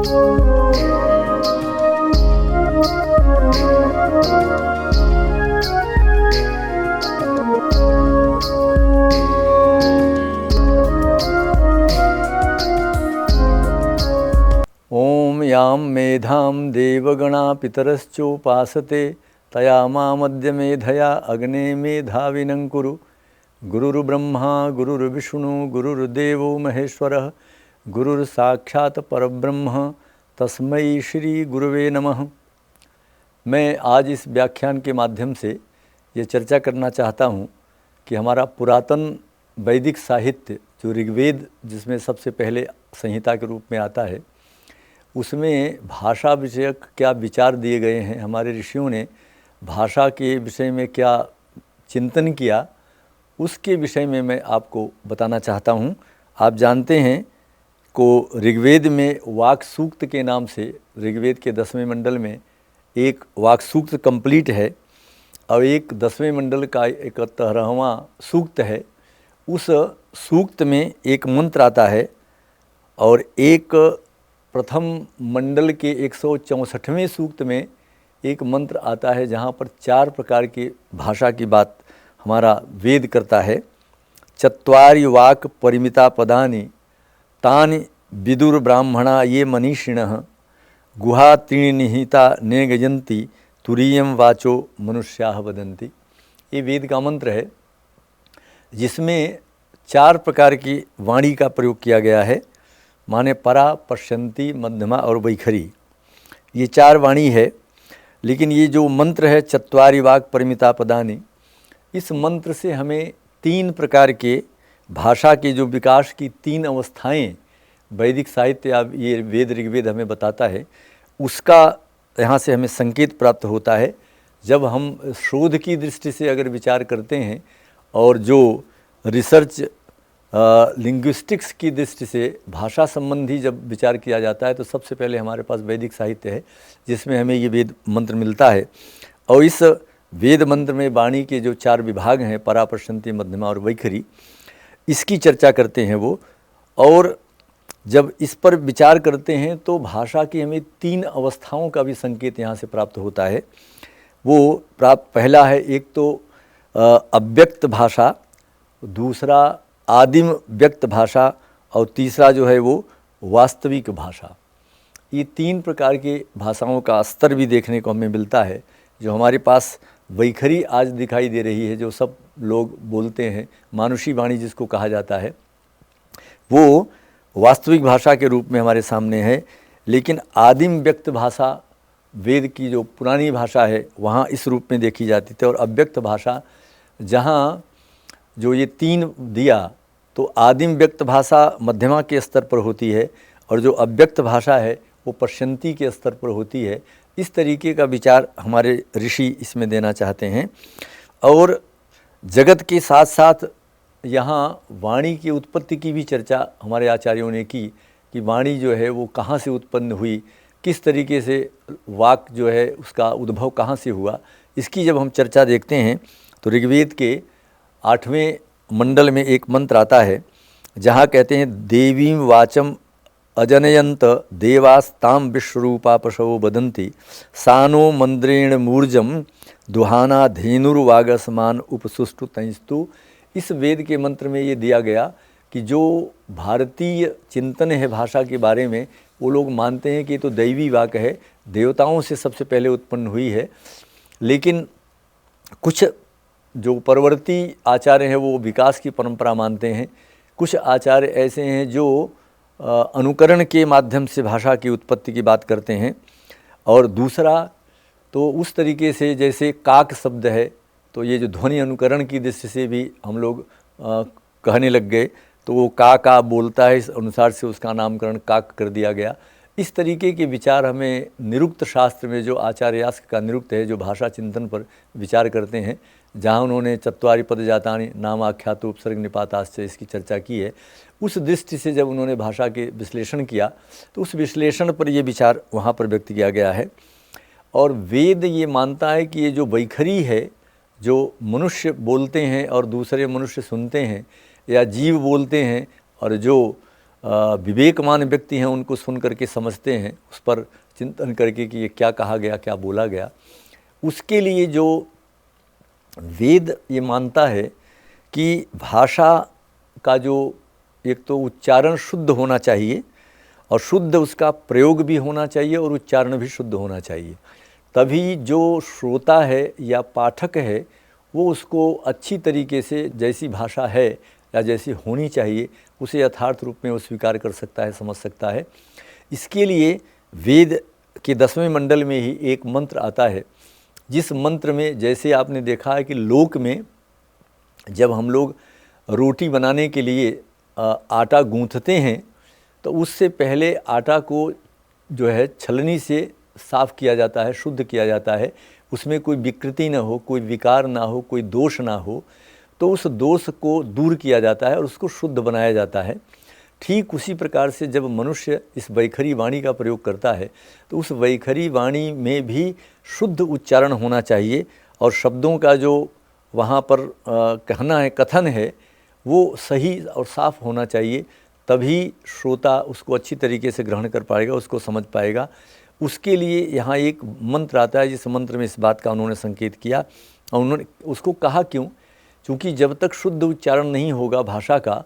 ओम यां मेधां देवगणा पितरश्चोपासते तया मामद्य मेधया अग्ने मेधाविनं कुरु। गुरुर्ब्रह्मा गुरुर्विष्णु गुरुर्देवो महेश्वरः गुरुर्साक्षात् परब्रह्म तस्मै श्री गुरुवे नमः। मैं आज इस व्याख्यान के माध्यम से ये चर्चा करना चाहता हूँ कि हमारा पुरातन वैदिक साहित्य जो ऋग्वेद, जिसमें सबसे पहले संहिता के रूप में आता है, उसमें भाषा विषयक क्या विचार दिए गए हैं, हमारे ऋषियों ने भाषा के विषय में क्या चिंतन किया, उसके विषय में मैं आपको बताना चाहता हूँ। आप जानते हैं को ऋग्वेद में वाक सूक्त के नाम से ऋग्वेद के 10वें मंडल में एक वाक सूक्त कंप्लीट है और एक 10वें मंडल का 71वां सूक्त है। उस सूक्त में एक मंत्र आता है और एक प्रथम मंडल के 164वें सूक्त में एक मंत्र आता है जहाँ पर 4 प्रकार की भाषा की बात हमारा वेद करता है। चत्वारि वाक परिमिता पदानि तानि विदुर ब्राह्मणा ये मनीषिणः गुहा त्रीणि निहिता ने गजन्ति तुरीयम वाचो मनुष्याः वदन्ति। ये वेद का मंत्र है जिसमें 4 प्रकार की वाणी का प्रयोग किया गया है, माने परा, पश्यन्ति, मध्यमा और वैखरी। ये 4 वाणी है। लेकिन ये जो मंत्र है चत्वारि वाक परिमिता पदानि, इस मंत्र से हमें 3 प्रकार के भाषा के जो विकास की 3 अवस्थाएं वैदिक साहित्य या ये वेद ऋग्वेद हमें बताता है, उसका यहाँ से हमें संकेत प्राप्त होता है। जब हम शोध की दृष्टि से अगर विचार करते हैं और जो रिसर्च लिंग्विस्टिक्स की दृष्टि से भाषा संबंधी जब विचार किया जाता है, तो सबसे पहले हमारे पास वैदिक साहित्य है जिसमें हमें ये वेद मंत्र मिलता है। और इस वेद मंत्र में वाणी के जो 4 विभाग हैं, परा, पश्यन्ति, मध्यमा और वैखरी, इसकी चर्चा करते हैं वो। और जब इस पर विचार करते हैं तो भाषा की हमें 3 अवस्थाओं का भी संकेत यहाँ से प्राप्त होता है। वो पहला है एक तो अव्यक्त भाषा, दूसरा आदिम व्यक्त भाषा और तीसरा जो है वो वास्तविक भाषा। ये 3 प्रकार के भाषाओं का स्तर भी देखने को हमें मिलता है। जो हमारे पास वैखरी आज दिखाई दे रही है, जो सब लोग बोलते हैं, मानुषी वाणी जिसको कहा जाता है, वो वास्तविक भाषा के रूप में हमारे सामने है। लेकिन आदिम व्यक्त भाषा वेद की जो पुरानी भाषा है वहाँ इस रूप में देखी जाती थी। और अव्यक्त भाषा जहाँ जो ये 3 दिया, तो आदिम व्यक्त भाषा मध्यमा के स्तर पर होती है और जो अव्यक्त भाषा है वो पश्यन्ति के स्तर पर होती है। इस तरीके का विचार हमारे ऋषि इसमें देना चाहते हैं। और जगत के साथ साथ यहाँ वाणी की उत्पत्ति की भी चर्चा हमारे आचार्यों ने की कि वाणी जो है वो कहाँ से उत्पन्न हुई, किस तरीके से वाक जो है उसका उद्भव कहाँ से हुआ। इसकी जब हम चर्चा देखते हैं तो ऋग्वेद के 8वें मंडल में एक मंत्र आता है जहाँ कहते हैं देवीं वाचम अजनयंत देवास्ताम विश्वरूपा पशवो बदंती सानो मंद्रेण मूर्जम दुहाना धेनुर्वागसमान उपसुष्टु तंस्तु। इस वेद के मंत्र में ये दिया गया कि जो भारतीय चिंतन है भाषा के बारे में, वो लोग मानते हैं कि ये तो दैवी वाक है, देवताओं से सबसे पहले उत्पन्न हुई है। लेकिन कुछ जो परवर्ती आचार्य हैं वो विकास की परंपरा मानते हैं। कुछ आचार्य ऐसे हैं जो अनुकरण के माध्यम से भाषा की उत्पत्ति की बात करते हैं। और दूसरा तो उस तरीके से जैसे काक शब्द है, तो ये जो ध्वनि अनुकरण की दृष्टि से भी हम लोग कहने लग गए, तो वो का बोलता है, इस अनुसार से उसका नामकरण काक कर दिया गया। इस तरीके के विचार हमें निरुक्त शास्त्र में जो आचार्य यास्क का निरुक्त है, जो भाषा चिंतन पर विचार करते हैं, जहाँ उन्होंने चत्वारि पद जातानि नाम आख्यात उपसर्ग निपाताश्च इसकी चर्चा की है, उस दृष्टि से जब उन्होंने भाषा के विश्लेषण किया तो उस विश्लेषण पर ये विचार वहाँ पर व्यक्त किया गया है। और वेद ये मानता है कि ये जो वैखरी है, जो मनुष्य बोलते हैं और दूसरे मनुष्य सुनते हैं, या जीव बोलते हैं और जो विवेकमान व्यक्ति हैं उनको सुन करके समझते हैं, उस पर चिंतन करके कि ये क्या कहा गया, क्या बोला गया। उसके लिए जो वेद ये मानता है कि भाषा का जो एक तो उच्चारण शुद्ध होना चाहिए और शुद्ध उसका प्रयोग भी होना चाहिए और उच्चारण भी शुद्ध होना चाहिए, तभी जो श्रोता है या पाठक है वो उसको अच्छी तरीके से जैसी भाषा है या जैसी होनी चाहिए उसे यथार्थ रूप में वो स्वीकार कर सकता है, समझ सकता है। इसके लिए वेद के 10वें मंडल में ही एक मंत्र आता है, जिस मंत्र में जैसे आपने देखा है कि लोक में जब हम लोग रोटी बनाने के लिए आटा गूंथते हैं तो उससे पहले आटा को जो है छलनी से साफ़ किया जाता है, शुद्ध किया जाता है, उसमें कोई विकृति ना हो, कोई विकार ना हो, कोई दोष ना हो, तो उस दोष को दूर किया जाता है और उसको शुद्ध बनाया जाता है। ठीक उसी प्रकार से जब मनुष्य इस वैखरी वाणी का प्रयोग करता है तो उस वैखरी वाणी में भी शुद्ध उच्चारण होना चाहिए और शब्दों का जो वहाँ पर कहना है, कथन है, वो सही और साफ होना चाहिए, तभी श्रोता उसको अच्छी तरीके से ग्रहण कर पाएगा, उसको समझ पाएगा। उसके लिए यहाँ एक मंत्र आता है, जिस मंत्र में इस बात का उन्होंने संकेत किया और उन्होंने उसको कहा क्यों, क्योंकि जब तक शुद्ध उच्चारण नहीं होगा भाषा का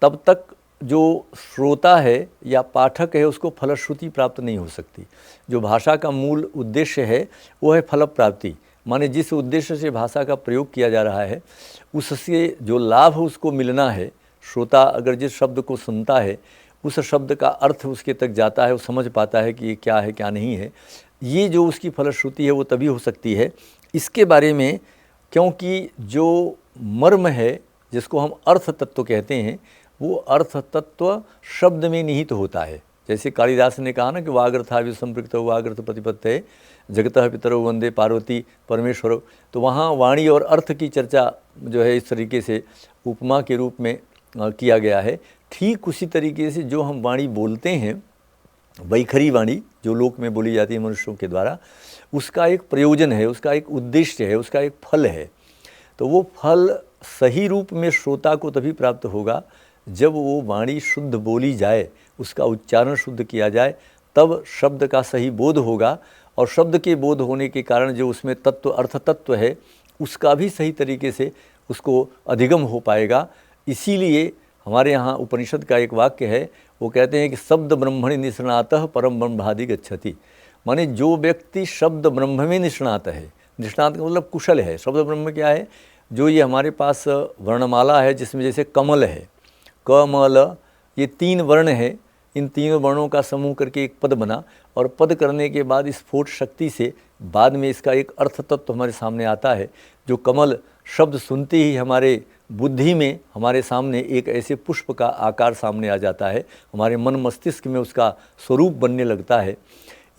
तब तक जो श्रोता है या पाठक है उसको फलश्रुति प्राप्त नहीं हो सकती। जो भाषा का मूल उद्देश्य है वो है फल प्राप्ति, माने जिस उद्देश्य से भाषा का प्रयोग किया जा रहा है उससे जो लाभ उसको मिलना है, श्रोता अगर जिस शब्द को सुनता है उस शब्द का अर्थ उसके तक जाता है, वो समझ पाता है कि ये क्या है क्या नहीं है, ये जो उसकी फलश्रुति है वो तभी हो सकती है। इसके बारे में क्योंकि जो मर्म है जिसको हम अर्थ तत्व कहते हैं वो अर्थ तत्व शब्द में निहित होता है। जैसे कालिदास ने कहा ना कि वाग्रथा विसंपृक्त वाग्रथ प्रतिपत्ते जगतः पितरो वंदे पार्वती परमेश्वर, तो वहाँ वाणी और अर्थ की चर्चा जो है इस तरीके से उपमा के रूप में किया गया है। ठीक उसी तरीके से जो हम वाणी बोलते हैं, वैखरी वाणी जो लोक में बोली जाती है मनुष्यों के द्वारा, उसका एक प्रयोजन है, उसका एक उद्देश्य है, उसका एक फल है। तो वो फल सही रूप में श्रोता को तभी प्राप्त होगा जब वो वाणी शुद्ध बोली जाए, उसका उच्चारण शुद्ध किया जाए, तब शब्द का सही बोध होगा और शब्द के बोध होने के कारण जो उसमें तत्व अर्थ तत्व है उसका भी सही तरीके से उसको अधिगम हो पाएगा। इसीलिए हमारे यहाँ उपनिषद का एक वाक्य है, वो कहते हैं कि शब्द ब्रह्मणि निष्णातः परम ब्रह्मादि गच्छति, माने जो व्यक्ति शब्द ब्रह्म में निष्णात है, निष्णात का मतलब कुशल है। शब्द ब्रह्म क्या है, जो ये हमारे पास वर्णमाला है जिसमें जैसे कमल है, कमल, ये 3 वर्ण है, इन 3 वर्णों का समूह करके एक पद बना और पद करने के बाद स्फोट शक्ति से बाद में इसका एक अर्थ तत्व हमारे सामने आता है। जो कमल शब्द सुनते ही हमारे बुद्धि में हमारे सामने एक ऐसे पुष्प का आकार सामने आ जाता है, हमारे मन मस्तिष्क में उसका स्वरूप बनने लगता है।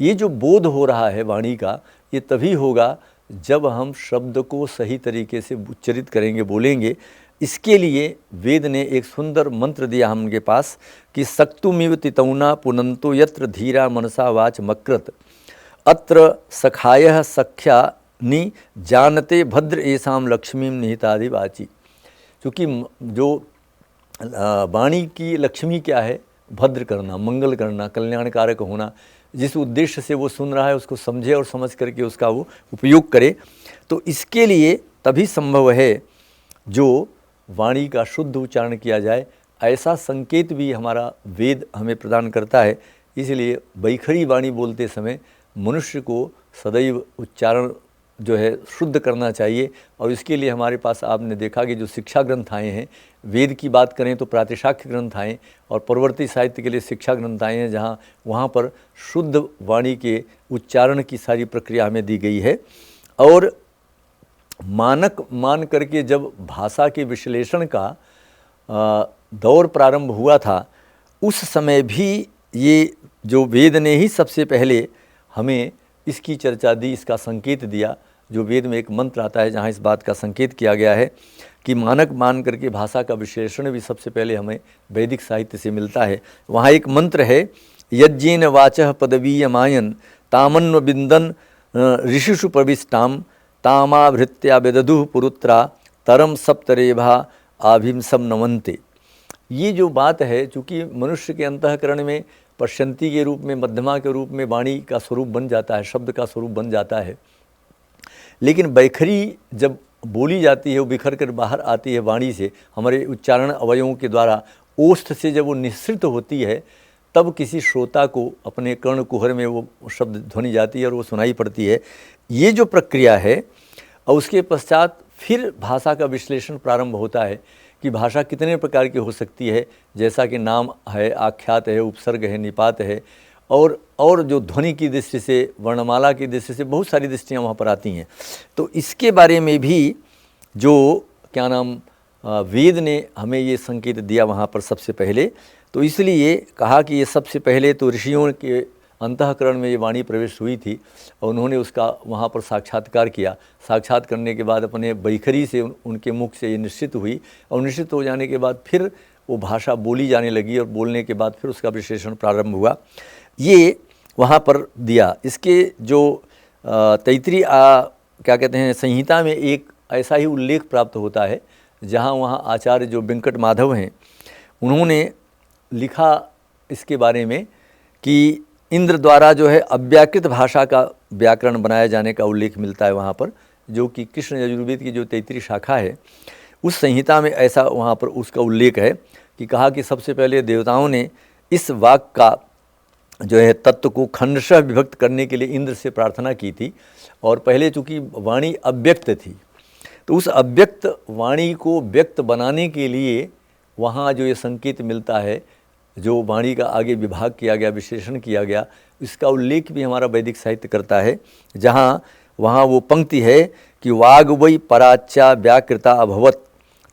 ये जो बोध हो रहा है वाणी का, ये तभी होगा जब हम शब्द को सही तरीके से उच्चरित करेंगे, बोलेंगे। इसके लिए वेद ने एक सुंदर मंत्र दिया हमके पास कि सक्तुमिव तितौना पुनंतो यत्र धीरा मनसा वाच मकृत अत्र सखायः सख्या नि जानते भद्र एसाम लक्ष्मीम निहितादि वाची। क्योंकि जो वाणी की लक्ष्मी क्या है, भद्र करना, मंगल करना, कल्याणकारक होना। जिस उद्देश्य से वो सुन रहा है उसको समझे और समझ करके उसका वो उपयोग करे। तो इसके लिए तभी संभव है जो वाणी का शुद्ध उच्चारण किया जाए, ऐसा संकेत भी हमारा वेद हमें प्रदान करता है। इसलिए वैखरी वाणी बोलते समय मनुष्य को सदैव उच्चारण जो है शुद्ध करना चाहिए। और इसके लिए हमारे पास आपने देखा कि जो शिक्षा ग्रंथ आए हैं, वेद की बात करें तो प्रातिशाख्य ग्रंथ आए और परवर्ती साहित्य के लिए शिक्षा ग्रंथ आए हैं, जहाँ वहाँ पर शुद्ध वाणी के उच्चारण की सारी प्रक्रिया हमें दी गई है। और मानक मान करके जब भाषा के विश्लेषण का दौर प्रारंभ हुआ था, उस समय भी ये जो वेद ने ही सबसे पहले हमें इसकी चर्चा दी, इसका संकेत दिया। जो वेद में एक मंत्र आता है जहाँ इस बात का संकेत किया गया है कि मानक मान करके भाषा का विश्लेषण भी सबसे पहले हमें वैदिक साहित्य से मिलता है। वहाँ एक मंत्र है, यज्ञेन वाचः पदवीयमायन तामन्व बिंदन ऋषिषु प्रविष्टाम तामाभृत्या विदधुः पुरुत्रा तरम सप्तरेभा आभिंसम नमन्ते। ये जो बात है, चूँकि मनुष्य के अंतःकरण में पश्यंती के रूप में, मध्यमा के रूप में वाणी का स्वरूप बन जाता है, शब्द का स्वरूप बन जाता है, लेकिन बैखरी जब बोली जाती है, वो बिखर कर बाहर आती है वाणी से, हमारे उच्चारण अवयवों के द्वारा ओष्ठ से जब वो निःसृत होती है, तब किसी श्रोता को अपने कर्ण कुहर में वो शब्द ध्वनि जाती है और वो सुनाई पड़ती है। ये जो प्रक्रिया है, और उसके पश्चात फिर भाषा का विश्लेषण प्रारंभ होता है कि भाषा कितने प्रकार की हो सकती है, जैसा कि नाम है, आख्यात है, उपसर्ग है, निपात है, और जो ध्वनि की दृष्टि से, वर्णमाला की दृष्टि से बहुत सारी दृष्टियाँ वहाँ पर आती हैं। तो इसके बारे में भी जो क्या नाम वेद ने हमें ये संकेत दिया वहाँ पर सबसे पहले, तो इसलिए कहा कि ये सबसे पहले तो ऋषियों के अंतःकरण में ये वाणी प्रवेश हुई थी और उन्होंने उसका वहाँ पर साक्षात्कार किया। साक्षात करने के बाद अपने बैखरी से उनके मुख से ये निश्चित हुई, और निश्चित हो जाने के बाद फिर वो भाषा बोली जाने लगी, और बोलने के बाद फिर उसका विश्लेषण प्रारंभ हुआ। ये वहाँ पर दिया। इसके जो तैतृय क्या कहते हैं संहिता में एक ऐसा ही उल्लेख प्राप्त होता है, जहाँ वहाँ आचार्य जो वेंकट माधव हैं, उन्होंने लिखा इसके बारे में कि इंद्र द्वारा जो है अव्याकृत भाषा का व्याकरण बनाया जाने का उल्लेख मिलता है वहाँ पर, जो कि कृष्ण यजुर्वेद की जो तैतृय शाखा है उस संहिता में ऐसा वहाँ पर उसका उल्लेख है कि कहा कि सबसे पहले देवताओं ने इस वाक्य का जो है तत्व को खंडशः विभक्त करने के लिए इंद्र से प्रार्थना की थी। और पहले चूँकि वाणी अव्यक्त थी, तो उस अव्यक्त वाणी को व्यक्त बनाने के लिए वहाँ जो ये संकेत मिलता है, जो वाणी का आगे विभाग किया गया, विश्लेषण किया गया, इसका उल्लेख भी हमारा वैदिक साहित्य करता है, जहाँ वहाँ वो पंक्ति है कि वाग वै पराच्या व्याकृता अभवत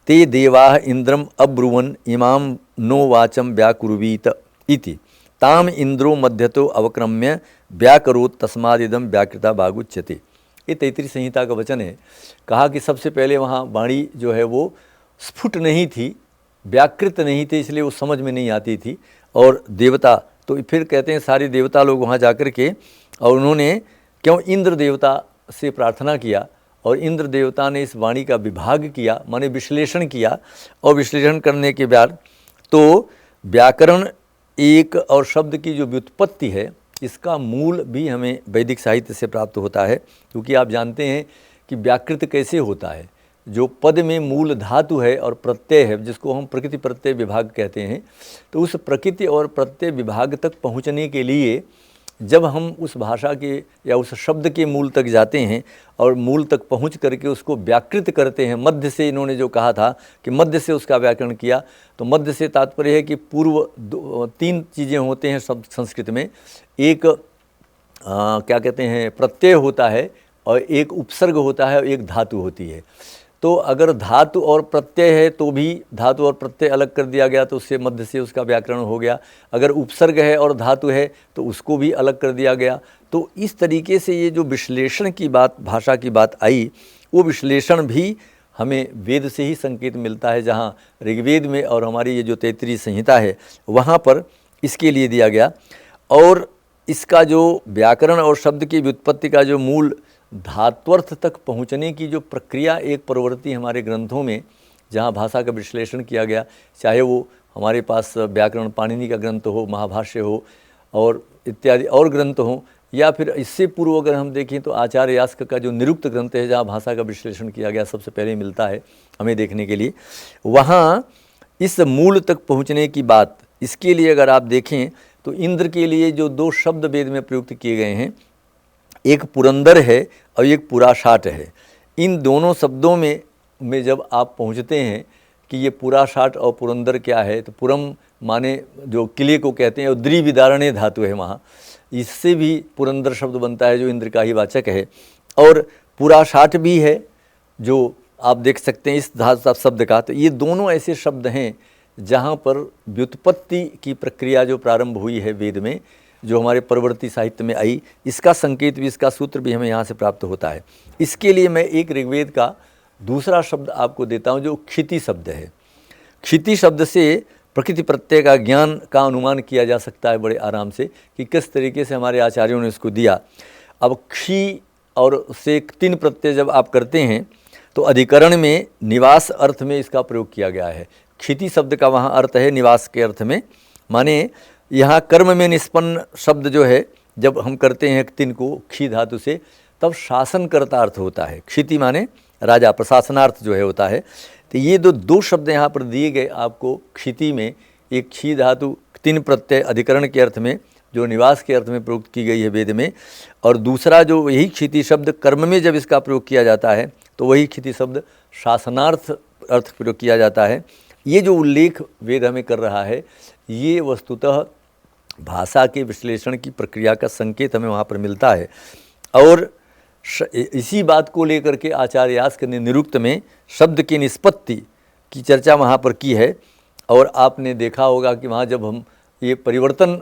ते देवाः इंद्रम अब्रुवन इमाम नो वाचम व्याकुर्वीत इति ताम इंद्रो मध्यतो अवक्रम्य व्याकरोत तस्मादिदम व्याकृता भागुच्यते। ये तैतृय संहिता का वचन है। कहा कि सबसे पहले वहाँ वाणी जो है वो स्फुट नहीं थी, व्याकृत नहीं थे, इसलिए वो समझ में नहीं आती थी। और देवता तो फिर कहते हैं सारे देवता लोग वहाँ जाकर के, और उन्होंने क्यों इंद्र देवता से प्रार्थना किया, और इंद्र देवता ने इस वाणी का विभाग किया, माने विश्लेषण किया, और विश्लेषण करने के बाद तो व्याकरण एक और शब्द की जो व्युत्पत्ति है, इसका मूल भी हमें वैदिक साहित्य से प्राप्त होता है। क्योंकि आप जानते हैं कि व्याकृत कैसे होता है, जो पद में मूल धातु है और प्रत्यय है, जिसको हम प्रकृति प्रत्यय विभाग कहते हैं, तो उस प्रकृति और प्रत्यय विभाग तक पहुंचने के लिए जब हम उस भाषा के या उस शब्द के मूल तक जाते हैं और मूल तक पहुंच करके उसको व्याकृत करते हैं, मध्य से इन्होंने जो कहा था कि मध्य से उसका व्याकरण किया, तो मध्य से तात्पर्य है कि पूर्व तीन चीज़ें होते हैं शब्द संस्कृत में। एक क्या कहते हैं प्रत्यय होता है, और एक उपसर्ग होता है, और एक धातु होती है। तो अगर धातु और प्रत्यय है तो भी धातु और प्रत्यय अलग कर दिया गया, तो उससे मध्य से उसका व्याकरण हो गया। अगर उपसर्ग है और धातु है तो उसको भी अलग कर दिया गया। तो इस तरीके से ये जो विश्लेषण की बात, भाषा की बात आई, वो विश्लेषण भी हमें वेद से ही संकेत मिलता है, जहाँ ऋग्वेद में और हमारी ये जो तैतृय संहिता है वहाँ पर इसके लिए दिया गया। और इसका जो व्याकरण और शब्द की व्युत्पत्ति का जो मूल धात्वर्थ तक पहुँचने की जो प्रक्रिया एक प्रवृत्ति हमारे ग्रंथों में, जहाँ भाषा का विश्लेषण किया गया, चाहे वो हमारे पास व्याकरण पाणिनि का ग्रंथ हो, महाभाष्य हो और इत्यादि और ग्रंथ हों, या फिर इससे पूर्व अगर हम देखें तो आचार्य यास्क का जो निरुक्त ग्रंथ है, जहाँ भाषा का विश्लेषण किया गया, सबसे पहले मिलता है हमें देखने के लिए। वहाँ इस मूल तक पहुँचने की बात, इसके लिए अगर आप देखें तो इंद्र के लिए जो दो शब्द वेद में प्रयुक्त किए गए हैं, एक पुरंदर है और एक पुराशाट है। इन दोनों शब्दों में जब आप पहुंचते हैं कि ये पुराशाट और पुरंदर क्या है, तो पुरम माने जो किले को कहते हैं, और द्विविदारण्य धातु है वहाँ, इससे भी पुरंदर शब्द बनता है जो इंद्र का ही वाचक है। और पुराशाट भी है जो आप देख सकते हैं इस धातु शब्द का। तो ये दोनों ऐसे शब्द हैं जहाँ पर व्युत्पत्ति की प्रक्रिया जो प्रारंभ हुई है वेद में, जो हमारे परवर्ती साहित्य में आई, इसका संकेत भी, इसका सूत्र भी हमें यहाँ से प्राप्त होता है। इसके लिए मैं एक ऋग्वेद का दूसरा शब्द आपको देता हूँ जो क्षिति शब्द है। क्षिति शब्द से प्रकृति प्रत्यय का ज्ञान का अनुमान किया जा सकता है बड़े आराम से कि किस तरीके से हमारे आचार्यों ने इसको दिया। अब क्षी और से तीन प्रत्यय जब आप करते हैं तो अधिकरण में निवास अर्थ में इसका प्रयोग किया गया है। क्षिति शब्द का वहाँ अर्थ है निवास के अर्थ में, माने यहाँ कर्म में निष्पन्न शब्द जो है जब हम करते हैं तिन को क्षी धातु से, तब शासन करता अर्थ होता है। क्षिति माने राजा, प्रशासनार्थ जो है होता है। तो ये दो शब्द यहाँ पर दिए गए आपको क्षिति में, एक क्षी धातु तिन प्रत्यय अधिकरण के अर्थ में जो निवास के अर्थ में प्रयुक्त की गई है वेद में, और दूसरा जो यही क्षिति शब्द कर्म में जब इसका प्रयोग किया जाता है तो वही क्षिति शब्द शासनार्थ अर्थ प्रयोग किया जाता है। ये जो उल्लेख वेद हमें कर रहा है ये वस्तुतः भाषा के विश्लेषण की प्रक्रिया का संकेत हमें वहाँ पर मिलता है। और इसी बात को लेकर के आचार्य यास्क ने निरुक्त में शब्द की निष्पत्ति की चर्चा वहाँ पर की है। और आपने देखा होगा कि वहाँ जब हम ये परिवर्तन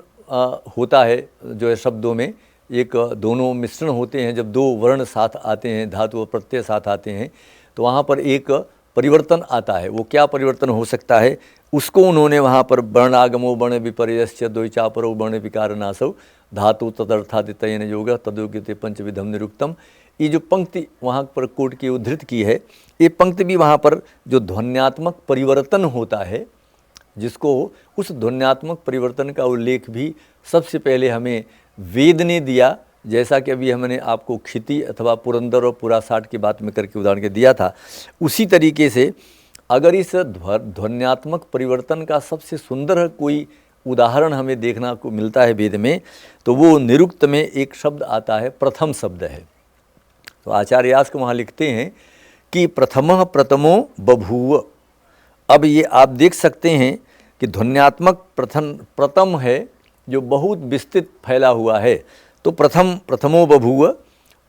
होता है जो है शब्दों में, एक दोनों मिश्रण होते हैं, जब दो वर्ण साथ आते हैं, धातु और प्रत्यय साथ आते हैं, तो वहाँ पर एक परिवर्तन आता है। वो क्या परिवर्तन हो सकता है उसको उन्होंने वहाँ पर वर्णागमो वर्ण विपर्यस्य द्वैचापरो वर्ण विकार नासौ धातु तदर्थादितयन योग तदयोग्यते पंचविधम निरुक्तम। ये जो पंक्ति वहाँ पर कोट की उद्धृत की है, ये पंक्ति भी वहाँ पर जो ध्वन्यात्मक परिवर्तन होता है, जिसको उस ध्वन्यात्मक परिवर्तन का उल्लेख भी सबसे पहले हमें वेद ने दिया। जैसा कि अभी हमने आपको क्षिति अथवा पुरंदर और पुरासाट की बात में करके उदाहरण के दिया था, उसी तरीके से अगर इस ध्वन्यात्मक परिवर्तन का सबसे सुंदर कोई उदाहरण हमें देखना को मिलता है वेद में, तो वो निरुक्त में एक शब्द आता है, प्रथम शब्द है। तो आचार्य यास्क वहाँ लिखते हैं कि प्रथमः प्रथमो बभूव। अब ये आप देख सकते हैं कि ध्वन्यात्मक प्रथम है जो बहुत विस्तृत फैला हुआ है। तो प्रथमो बभूव,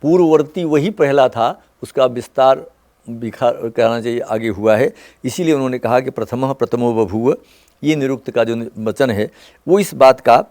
पूर्ववर्ती वही पहला था, उसका विस्तार बिखार कहना चाहिए आगे हुआ है, इसीलिए उन्होंने कहा कि प्रथमः प्रथमो बभूव। ये निरुक्त का जो वचन है वो इस बात का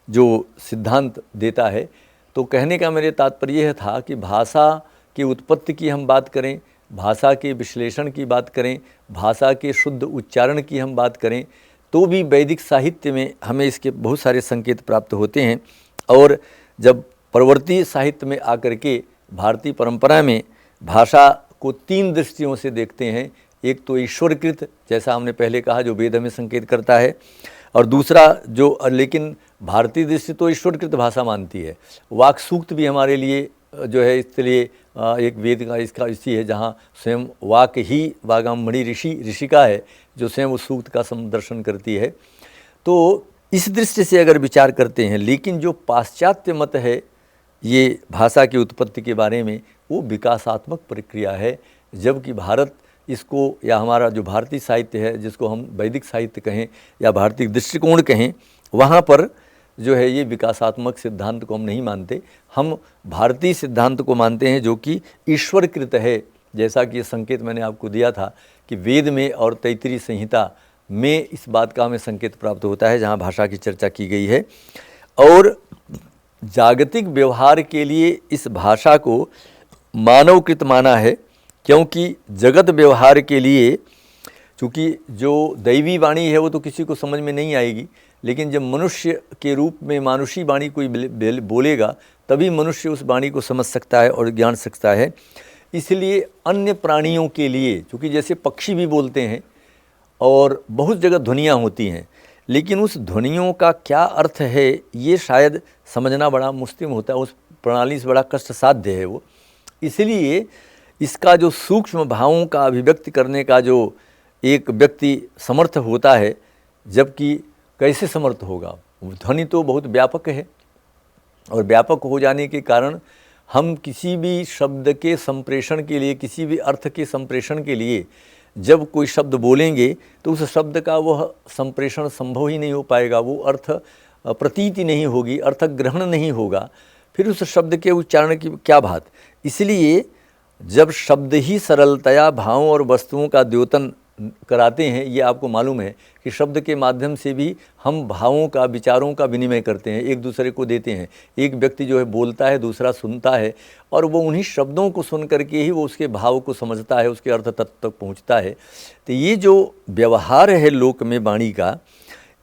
जो सिद्धांत देता है। तो कहने का मेरे तात्पर्य यह था कि भाषा की उत्पत्ति की हम बात करें, भाषा के विश्लेषण की बात करें, भाषा के शुद्ध उच्चारण की हम बात करें, तो भी वैदिक साहित्य में हमें इसके बहुत सारे संकेत प्राप्त होते हैं। और जब परवर्ती साहित्य में आकर के भारतीय परंपरा में भाषा को तीन दृष्टियों से देखते हैं, एक तो ईश्वरकृत, जैसा हमने पहले कहा, जो वेद हमें संकेत करता है, और दूसरा जो, लेकिन भारतीय दृष्टि तो ईश्वरकृत भाषा मानती है। वाक सूक्त भी हमारे लिए जो है इसलिए एक वेद का इसका इसी है, जहाँ स्वयं वाक ही वागामणि ऋषिका है जो स्वयं उस सूक्त का संदर्शन करती है। तो इस दृष्टि से अगर विचार करते हैं, लेकिन जो पाश्चात्य मत है ये भाषा की उत्पत्ति के बारे में, वो विकासात्मक प्रक्रिया है। जबकि भारत इसको, या हमारा जो भारतीय साहित्य है जिसको हम वैदिक साहित्य कहें या भारतीय दृष्टिकोण कहें, वहाँ पर जो है ये विकासात्मक सिद्धांत को हम नहीं मानते। हम भारतीय सिद्धांत को मानते हैं जो कि ईश्वरकृत है। जैसा कि ये संकेत मैंने आपको दिया था कि वेद में और तैत्तिरीय संहिता में इस बात का हमें संकेत प्राप्त होता है जहाँ भाषा की चर्चा की गई है। और जागतिक व्यवहार के लिए इस भाषा को मानवकृत माना है, क्योंकि जगत व्यवहार के लिए, चूँकि जो दैवी वाणी है वो तो किसी को समझ में नहीं आएगी, लेकिन जब मनुष्य के रूप में मानुषी वाणी कोई बोलेगा तभी मनुष्य उस वाणी को समझ सकता है और जान सकता है। इसलिए अन्य प्राणियों के लिए, चूँकि जैसे पक्षी भी बोलते हैं और बहुत जगह ध्वनियाँ होती हैं, लेकिन उस ध्वनियों का क्या अर्थ है ये शायद समझना बड़ा मुश्किल होता है, उस प्रणाली से बड़ा कष्ट साध्य है वो। इसलिए इसका जो सूक्ष्म भावों का अभिव्यक्ति करने का जो एक व्यक्ति समर्थ होता है, जबकि कैसे समर्थ होगा? ध्वनि तो बहुत व्यापक है, और व्यापक हो जाने के कारण हम किसी भी शब्द के संप्रेषण के लिए, किसी भी अर्थ के संप्रेषण के लिए जब कोई शब्द बोलेंगे तो उस शब्द का वह संप्रेषण संभव ही नहीं हो पाएगा, वो अर्थ प्रतीति नहीं होगी, अर्थ ग्रहण नहीं होगा, फिर उस शब्द के उच्चारण की क्या बात। इसलिए जब शब्द ही सरलतया भावों और वस्तुओं का द्योतन कराते हैं, ये आपको मालूम है कि शब्द के माध्यम से भी हम भावों का, विचारों का विनिमय करते हैं, एक दूसरे को देते हैं। एक व्यक्ति जो है बोलता है, दूसरा सुनता है, और वो उन्हीं शब्दों को सुन करके ही वो उसके भाव को समझता है, उसके अर्थ तत्व तक पहुंचता है। तो ये जो व्यवहार है लोक में वाणी का,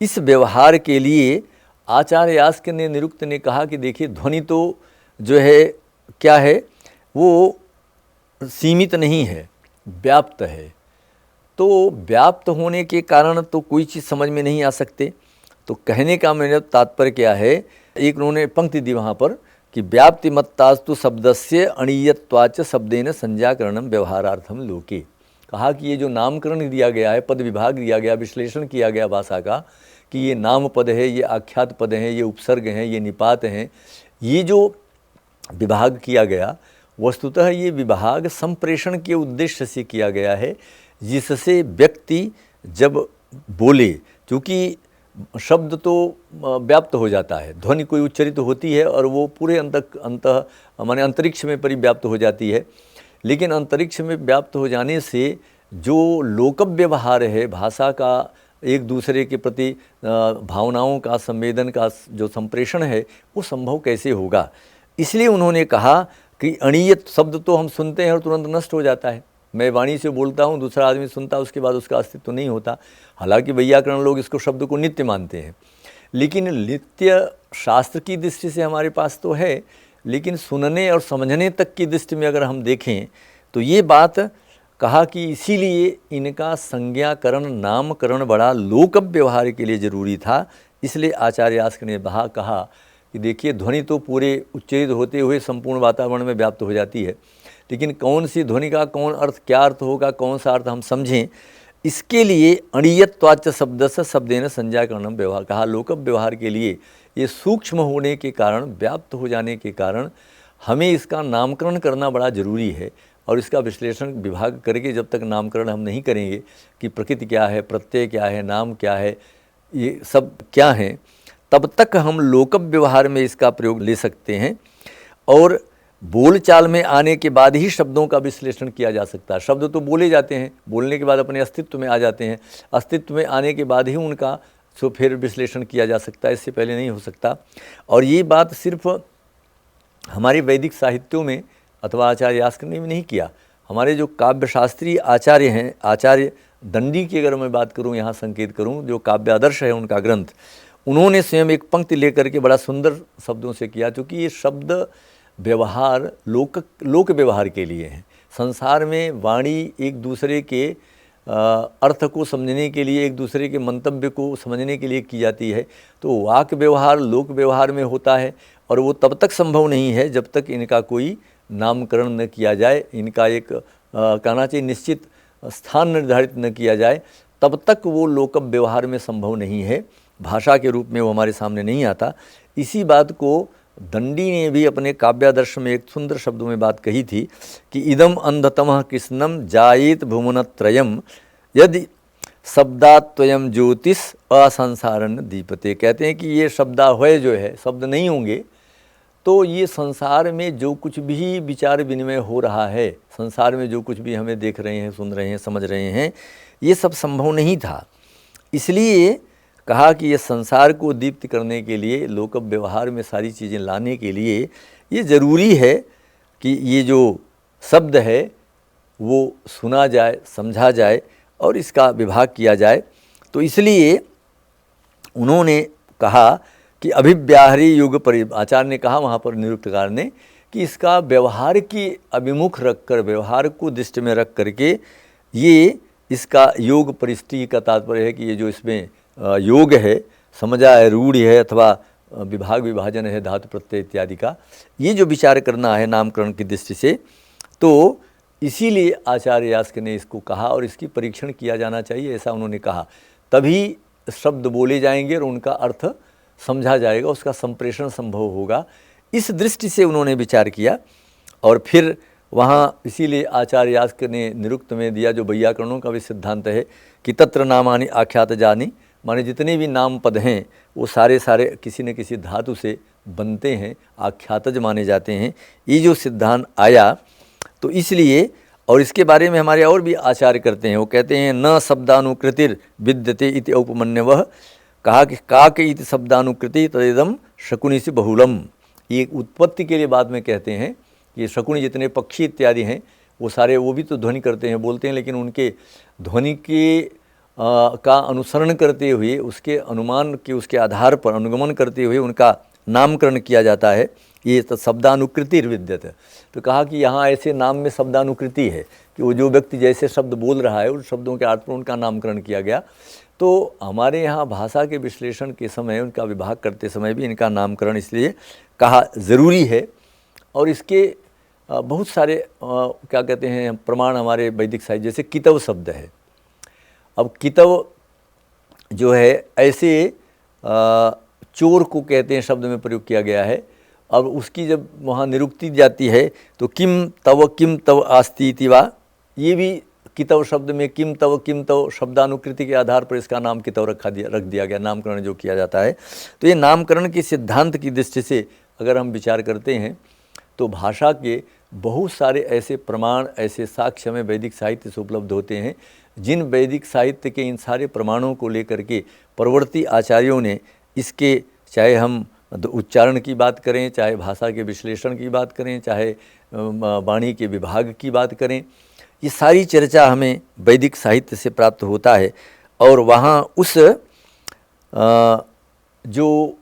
इस व्यवहार के लिए आचार्य यास्क ने, निरुक्त ने कहा कि देखिए ध्वनि तो जो है क्या है, वो सीमित नहीं है, व्याप्त है। तो व्याप्त होने के कारण तो कोई चीज़ समझ में नहीं आ सकते। तो कहने का मेरा तात्पर्य क्या है, एक उन्होंने पंक्ति दी वहाँ पर कि व्याप्ति मत्तास्तु शब्दस्य अणीयत्वाच शब्देन संज्ञाकरणम व्यवहारार्थम लोके। कहा कि ये जो नामकरण दिया गया है, पद विभाग दिया गया, विश्लेषण किया गया भाषा का कि ये नाम पद है, ये आख्यात पद हैं, ये उपसर्ग हैं, ये निपात हैं, ये जो विभाग किया गया वस्तुतः ये विभाग संप्रेषण के उद्देश्य से किया गया है, जिससे व्यक्ति जब बोले, क्योंकि शब्द तो व्याप्त हो जाता है, ध्वनि कोई उच्चरित होती है और वो पूरे अंत माने अंतरिक्ष में परिव्याप्त हो जाती है। लेकिन अंतरिक्ष में व्याप्त हो जाने से जो लोक व्यवहार है, भाषा का एक दूसरे के प्रति भावनाओं का, संवेदन का जो संप्रेषण है, वो संभव कैसे होगा। इसलिए उन्होंने कहा कि अणीयत शब्द तो हम सुनते हैं और तुरंत नष्ट हो जाता है। मैं वाणी से बोलता हूँ, दूसरा आदमी सुनता है, उसके बाद उसका अस्तित्व तो नहीं होता। हालांकि वैयाकरण लोग इसको शब्द को नित्य मानते हैं, लेकिन नित्य शास्त्र की दृष्टि से हमारे पास तो है, लेकिन सुनने और समझने तक की दृष्टि में अगर हम देखें तो ये बात कहा कि इसीलिए इनका संज्ञाकरण, नामकरण बड़ा लोक व्यवहार के लिए ज़रूरी था। इसलिए आचार्य यास्क ने कहा कि देखिए, ध्वनि तो पूरे उच्चरित होते हुए संपूर्ण वातावरण में व्याप्त हो जाती है, लेकिन कौन सी ध्वनि का कौन अर्थ, क्या अर्थ होगा, कौन सा अर्थ हम समझें, इसके लिए अणीयत्वाच शब्द से शब्देन संज्ञाकरणम व्यवहार कहा। लोक व्यवहार के लिए ये सूक्ष्म होने के कारण, व्याप्त हो जाने के कारण हमें इसका नामकरण करना बड़ा ज़रूरी है। और इसका विश्लेषण विभाग करके जब तक नामकरण हम नहीं करेंगे कि प्रकृति क्या है, प्रत्यय क्या है, नाम क्या है, ये सब क्या है, तब तक हम लोक व्यवहार में इसका प्रयोग ले सकते हैं। और बोलचाल में आने के बाद ही शब्दों का विश्लेषण किया जा सकता है। शब्द तो बोले जाते हैं, बोलने के बाद अपने अस्तित्व में आ जाते हैं, अस्तित्व में आने के बाद ही उनका फिर विश्लेषण किया जा सकता है, इससे पहले नहीं हो सकता। और ये बात सिर्फ हमारे वैदिक साहित्यों में अथवा आचार्य यास्क ने भी नहीं किया। हमारे जो काव्यशास्त्रीय आचार्य हैं, आचार्य दंडी की अगर मैं बात करूं, यहाँ संकेत करूं, जो काव्य आदर्श है उनका ग्रंथ, उन्होंने स्वयं एक पंक्ति लेकर के बड़ा सुंदर शब्दों से किया, क्योंकि ये शब्द व्यवहार लोक व्यवहार के लिए हैं। संसार में वाणी एक दूसरे के अर्थ को समझने के लिए, एक दूसरे के मंतव्य को समझने के लिए की जाती है। तो वाक व्यवहार लोक व्यवहार में होता है, और वो तब तक संभव नहीं है जब तक इनका कोई नामकरण न किया जाए, इनका एक कहना चाहिए निश्चित स्थान निर्धारित न किया जाए, तब तक वो लोक व्यवहार में संभव नहीं है, भाषा के रूप में वो हमारे सामने नहीं आता। इसी बात को दंडी ने भी अपने काव्यादर्श में एक सुंदर शब्दों में बात कही थी कि इदम अंधतमः कृष्णम जायेत भुवनत्रयम यदि शब्दात्वयम ज्योतिष असंसारन दीपते। कहते हैं कि ये शब्दाह्वय जो है, शब्द नहीं होंगे तो ये संसार में जो कुछ भी विचार विनिमय हो रहा है, संसार में जो कुछ भी हमें देख रहे हैं, सुन रहे हैं, समझ रहे हैं, ये सब संभव नहीं था। इसलिए कहा कि ये संसार को दीप्त करने के लिए, लोक व्यवहार में सारी चीज़ें लाने के लिए ये ज़रूरी है कि ये जो शब्द है वो सुना जाए, समझा जाए और इसका विभाग किया जाए। तो इसलिए उन्होंने कहा कि अभिव्याहरी युग आचार्य ने कहा वहाँ पर निरुक्तकार ने कि इसका व्यवहार की अभिमुख रखकर, व्यवहार को दृष्टि में रख करके ये इसका योग परिस्थिति का तात्पर्य है कि ये जो इसमें योग है, समझा है, रूढ़ है अथवा विभाग विभाजन है, धातु प्रत्यय इत्यादि का, ये जो विचार करना है नामकरण की दृष्टि से, तो इसीलिए आचार्य यास्क ने इसको कहा और इसकी परीक्षण किया जाना चाहिए, ऐसा उन्होंने कहा। तभी शब्द बोले जाएंगे और उनका अर्थ समझा जाएगा, उसका संप्रेषण संभव होगा। इस दृष्टि से उन्होंने विचार किया। और फिर वहाँ इसीलिए आचार्य यास्क ने निरुक्त में दिया, जो वैयाकरणों का भी सिद्धांत है कि तत्र नामानि आख्यात जानी, माने जितने भी नाम पद हैं वो सारे किसी न किसी धातु से बनते हैं, आख्यातज माने जाते हैं। ये जो सिद्धांत आया तो इसलिए, और इसके बारे में हमारे और भी आचार्य करते हैं, वो कहते हैं न शब्दानुकृतिर विद्यते इति औपमन्यवः, कहा कि काक इति शब्दानुकृति तदेदम शकुनि से बहुलम। ये उत्पत्ति के लिए बाद में कहते हैं कि शकुनि जितने पक्षी इत्यादि हैं वो सारे, वो भी तो ध्वनि करते हैं, बोलते हैं, लेकिन उनके ध्वनि के का अनुसरण करते हुए, उसके अनुमान के उसके आधार पर अनुगमन करते हुए उनका नामकरण किया जाता है, ये शब्दानुकृति विद्यते। तो कहा कि यहाँ ऐसे नाम में शब्दानुकृति है कि वो जो व्यक्ति जैसे शब्द बोल रहा है उन शब्दों के अर्थ पर उनका नामकरण किया गया। तो हमारे यहाँ भाषा के विश्लेषण के समय, उनका विभाग करते समय भी इनका नामकरण इसलिए कहा ज़रूरी है। और इसके बहुत सारे क्या कहते हैं प्रमाण हमारे वैदिक साहित्य, जैसे कितव शब्द है। अब कितव जो है ऐसे चोर को कहते हैं शब्द में प्रयोग किया गया है। अब उसकी जब वहाँ निरुक्ति जाती है तो किम तव आस्ति इति वा, ये भी कितव शब्द में किम तव शब्दानुकृति के आधार पर इसका नाम कितव रख दिया गया, नामकरण जो किया जाता है। तो ये नामकरण के सिद्धांत की दृष्टि से अगर हम विचार करते हैं तो भाषा के बहुत सारे ऐसे प्रमाण, ऐसे साक्ष्य हमें वैदिक साहित्य से उपलब्ध होते हैं, जिन वैदिक साहित्य के इन सारे प्रमाणों को लेकर के परवर्ती आचार्यों ने इसके, चाहे हम उच्चारण की बात करें, चाहे भाषा के विश्लेषण की बात करें, चाहे वाणी के विभाग की बात करें, ये सारी चर्चा हमें वैदिक साहित्य से प्राप्त होता है। और वहाँ उस जो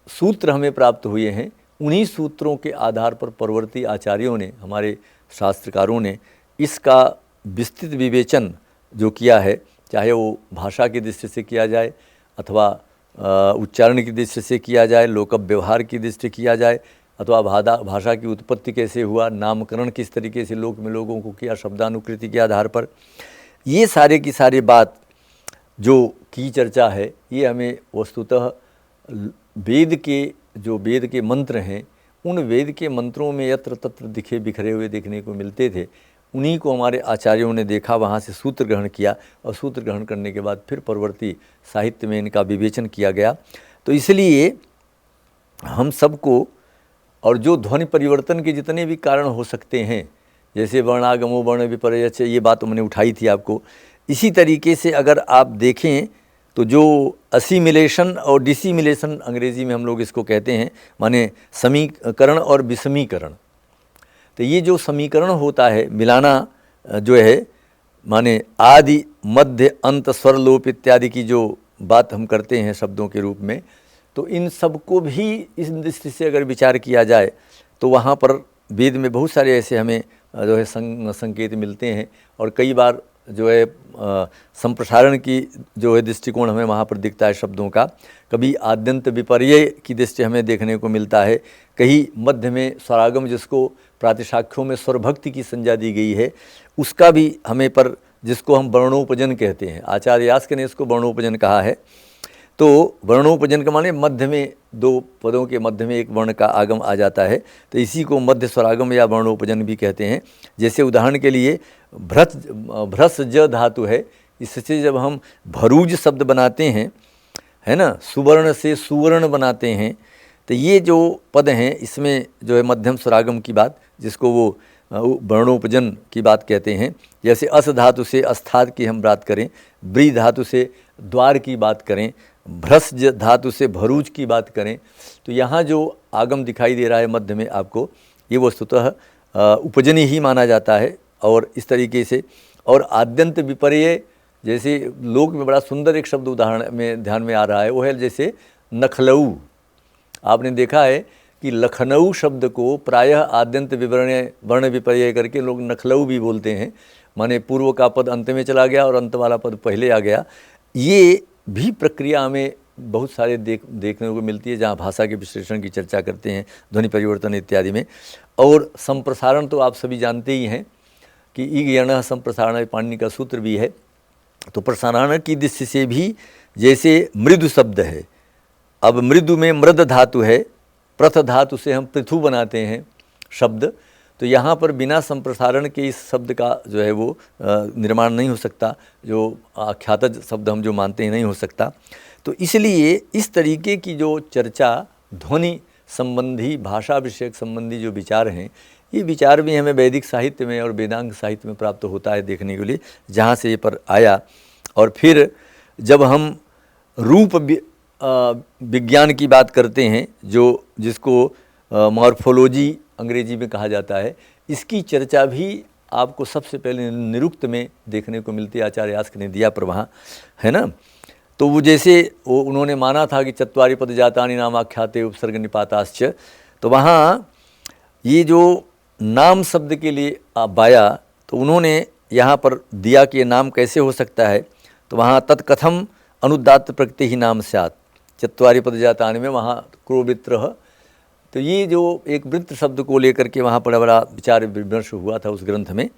सूत्र हमें प्राप्त हुए हैं, उन्हीं सूत्रों के आधार पर परवर्ती आचार्यों ने, हमारे शास्त्रकारों ने इसका विस्तृत विवेचन जो किया है, चाहे वो भाषा की दृष्टि से किया जाए अथवा उच्चारण की दृष्टि से किया जाए, लोक व्यवहार की दृष्टि किया जाए, अथवा भाषा की उत्पत्ति कैसे हुआ, नामकरण किस तरीके से लोक में लोगों को किया शब्दानुकृति के आधार पर, ये सारे की सारी बात जो की चर्चा है, ये हमें वस्तुतः वेद के मंत्र हैं, उन वेद के मंत्रों में यत्र तत्र दिखे बिखरे हुए देखने को मिलते थे। उन्हीं को हमारे आचार्यों ने देखा, वहाँ से सूत्र ग्रहण किया, और सूत्र ग्रहण करने के बाद फिर परवर्ती साहित्य में इनका विवेचन किया गया। तो इसलिए हम सबको, और जो ध्वनि परिवर्तन के जितने भी कारण हो सकते हैं, जैसे वर्णागमो वर्ण विपर्य, ये बात मैंने उठाई थी आपको, इसी तरीके से अगर आप देखें तो जो असिमिलेशन और डिसिमिलेशन अंग्रेजी में हम लोग इसको कहते हैं, माने समीकरण और विषमीकरण। तो ये जो समीकरण होता है, मिलाना जो है, माने आदि मध्य अंत स्वर लोप इत्यादि की जो बात हम करते हैं शब्दों के रूप में, तो इन सब को भी इस दृष्टि से अगर विचार किया जाए तो वहाँ पर वेद में बहुत सारे ऐसे हमें जो है संकेत मिलते हैं। और कई बार जो है संप्रसारण की जो है दृष्टिकोण हमें वहाँ पर दिखता है शब्दों का। कभी आद्यंत विपर्यय की दृष्टि हमें देखने को मिलता है, कहीं मध्य में स्वरागम, जिसको प्रातिशाख्यों में स्वरभक्ति की संज्ञा दी गई है, उसका भी हमें पर, जिसको हम वर्णोपजन कहते हैं, आचार्य यास्क ने इसको वर्णोपजन कहा है। तो वर्णोपजन का माने मध्य में, दो पदों के मध्य में एक वर्ण का आगम आ जाता है, तो इसी को मध्य स्वरागम या वर्णोपजन भी कहते हैं। जैसे उदाहरण के लिए भ्रस धातु है, इससे जब हम भरूज शब्द बनाते हैं, है ना, सुवर्ण से सुवर्ण बनाते हैं, तो ये जो पद हैं इसमें जो है मध्यम स्वरागम की बात, जिसको वो वर्णोपजन की बात कहते हैं। जैसे अस धातु से अस्थात की हम बात करें, ब्री धातु से द्वार की बात करें, भ्रस धातु से भरूज की बात करें, तो यहाँ जो आगम दिखाई दे रहा है मध्य में आपको, ये वस्तुतः उपजनी ही माना जाता है। और इस तरीके से, और आद्यंत विपर्यय, जैसे लोक में बड़ा सुंदर एक शब्द उदाहरण में ध्यान में आ रहा है, वो है जैसे नखलऊ। आपने देखा है कि लखनऊ शब्द को प्रायः आद्यंत वर्ण विपर्यय करके लोग नखलऊ भी बोलते हैं, माने पूर्व का पद अंत में चला गया और अंत वाला पद पहले आ गया। ये भी प्रक्रिया हमें बहुत सारे देखने को मिलती है, जहाँ भाषा के विश्लेषण की चर्चा करते हैं, ध्वनि परिवर्तन इत्यादि में। और संप्रसारण तो आप सभी जानते ही हैं कि ईगयण संप्रसारण पाणिनि का सूत्र भी है। तो प्रसारण की दृष्टि से भी, जैसे मृदु शब्द है, अब मृदु में मृद धातु है, प्रथ धातु से हम पृथु बनाते हैं शब्द, तो यहाँ पर बिना संप्रसारण के इस शब्द का जो है वो निर्माण नहीं हो सकता, जो आख्यातज शब्द हम जो मानते हैं नहीं हो सकता। तो इसलिए इस तरीके की जो चर्चा ध्वनि संबंधी, भाषा विषयक संबंधी जो विचार हैं, ये विचार भी हमें वैदिक साहित्य में और वेदांग साहित्य में प्राप्त होता है देखने के लिए, जहाँ से ये पर आया। और फिर जब हम रूप विज्ञान की बात करते हैं, जिसको मॉर्फोलॉजी अंग्रेजी में कहा जाता है, इसकी चर्चा भी आपको सबसे पहले निरुक्त में देखने को मिलती है, आचार्य यास्क ने दिया पर वहाँ, है ना। तो वो जैसे वो उन्होंने माना था कि चत्वारि पद जातानि नामाख्याते उपसर्ग निपाताश्च, तो वहाँ ये जो नाम शब्द के लिए बाया, तो उन्होंने यहाँ पर दिया कि ये नाम कैसे हो सकता है। तो वहाँ तत्कथम अनुदात्त प्रकृति ही नाम स्यात्, चत्वारि पद जातानि में वहाँ क्रोवृत्रः, तो ये जो एक वृत्त शब्द को लेकर के वहाँ बड़ा बड़ा विचार विमर्श हुआ था उस ग्रंथ में।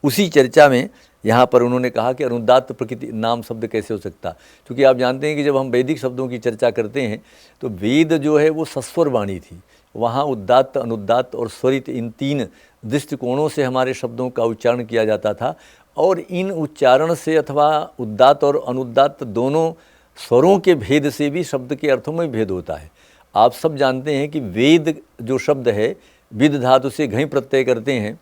उसी चर्चा में यहाँ पर उन्होंने कहा कि अनुदात्त प्रकृति नाम शब्द कैसे हो सकता, क्योंकि आप जानते हैं कि जब हम वैदिक शब्दों की चर्चा करते हैं तो वेद जो है वो सस्वर वाणी थी, वहाँ उदात्त, अनुदात्त और स्वरित, इन तीन दृष्टिकोणों से हमारे शब्दों का उच्चारण किया जाता था। और इन उच्चारण से अथवा उदात्त और अनुदात्त दोनों स्वरों के भेद से भी शब्द के अर्थों में भेद होता है। आप सब जानते हैं कि वेद जो शब्द है, विद धातु से घई प्रत्यय करते हैं,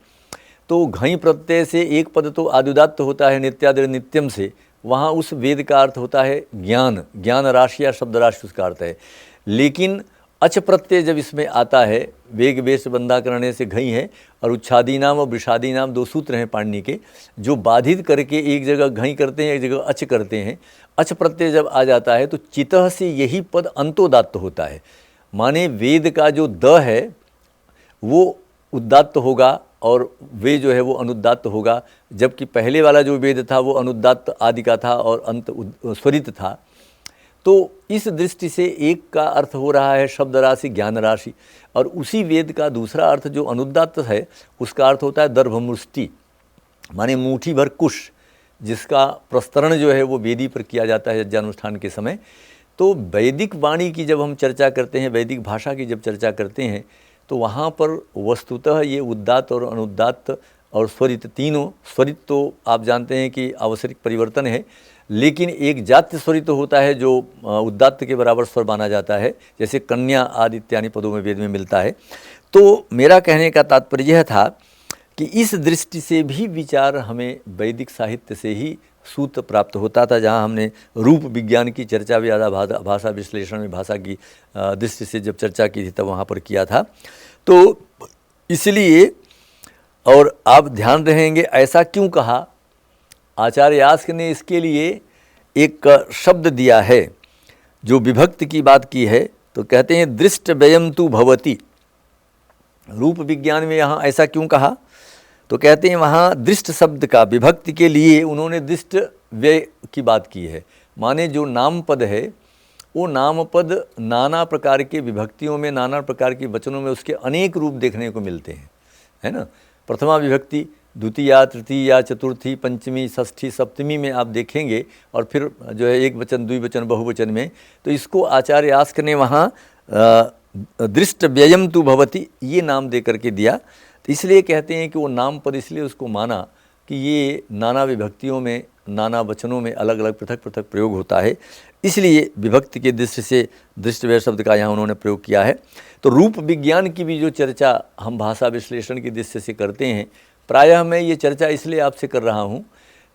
तो घई प्रत्यय से एक पद तो आदुदात्त होता है नित्यादि नित्यम से, वहाँ उस वेद का अर्थ होता है ज्ञान, ज्ञान राशि या शब्द राशि उसका अर्थ है। लेकिन अच प्रत्यय जब इसमें आता है, वेग वेश बंधा करने से घई है, और उच्छादी नाम और विषादी नाम दो सूत्र हैं पाणिनि के, जो बाधित करके एक जगह घई करते हैं, एक जगह अच करते हैं। अच प्रत्यय जब आ जाता है तो चितः से यही पद अंतोदात्त होता है, माने वेद का जो द है वो उदात्त होगा और वे जो है वो अनुदात्त होगा, जबकि पहले वाला जो वेद था वो अनुदात्त आदि का था और अंत स्वरित था। तो इस दृष्टि से एक का अर्थ हो रहा है शब्द राशि, ज्ञान राशि, और उसी वेद का दूसरा अर्थ जो अनुदात्त है उसका अर्थ होता है दर्भमुष्टि, माने मुट्ठी भर कुश, जिसका प्रस्तरण जो है वो वेदी पर किया जाता है यज्ञानुष्ठान के समय। तो वैदिक वाणी की जब हम चर्चा करते हैं, वैदिक भाषा की जब चर्चा करते हैं, तो वहाँ पर वस्तुतः ये उदात्त और अनुदात्त और स्वरित तीनों, स्वरित तो आप जानते हैं कि आवश्यक परिवर्तन है, लेकिन एक जात्य स्वरित होता है जो उदात्त के बराबर स्वर माना जाता है, जैसे कन्या आदि इत्यादि पदों में वेद में मिलता है। तो मेरा कहने का तात्पर्य यह था कि इस दृष्टि से भी विचार हमें वैदिक साहित्य से ही सूत्र प्राप्त होता था, जहाँ हमने रूप विज्ञान की चर्चा भी ज़्यादा भाषा विश्लेषण में भाषा की दृष्टि से जब चर्चा की थी तब वहाँ पर किया था। तो इसलिए, और आप ध्यान रहेंगे ऐसा क्यों कहा, आचार्य यास्क ने इसके लिए एक शब्द दिया है जो विभक्ति की बात की है। तो कहते हैं दृष्ट व्ययम तु भवति, रूप विज्ञान में यहाँ ऐसा क्यों कहा, तो कहते हैं वहाँ दृष्ट शब्द का विभक्ति के लिए उन्होंने दृष्ट व्यय की बात की है, माने जो नाम पद है वो नाम पद नाना प्रकार के विभक्तियों में, नाना प्रकार के वचनों में उसके अनेक रूप देखने को मिलते हैं, है ना। प्रथमा विभक्ति, द्वितीया, तृतीया, चतुर्थी, पंचमी, षष्ठी, सप्तमी में आप देखेंगे, और फिर जो है एक वचन, द्विवचन, बहुवचन में। तो इसको आचार्य यास्क ने वहाँ दृष्ट व्ययम तु भवति ये नाम दे करके दिया। तो इसलिए कहते हैं कि वो नाम पद इसलिए उसको माना कि ये नाना विभक्तियों में, नाना वचनों में अलग अलग पृथक पृथक प्रयोग होता है, इसलिए विभक्ति के दृष्टि से दृष्ट व्यय शब्द का यहाँ उन्होंने प्रयोग किया है। तो रूप विज्ञान की भी जो चर्चा हम भाषा विश्लेषण की दृष्टि से करते हैं, प्रायः मैं ये चर्चा इसलिए आपसे कर रहा हूँ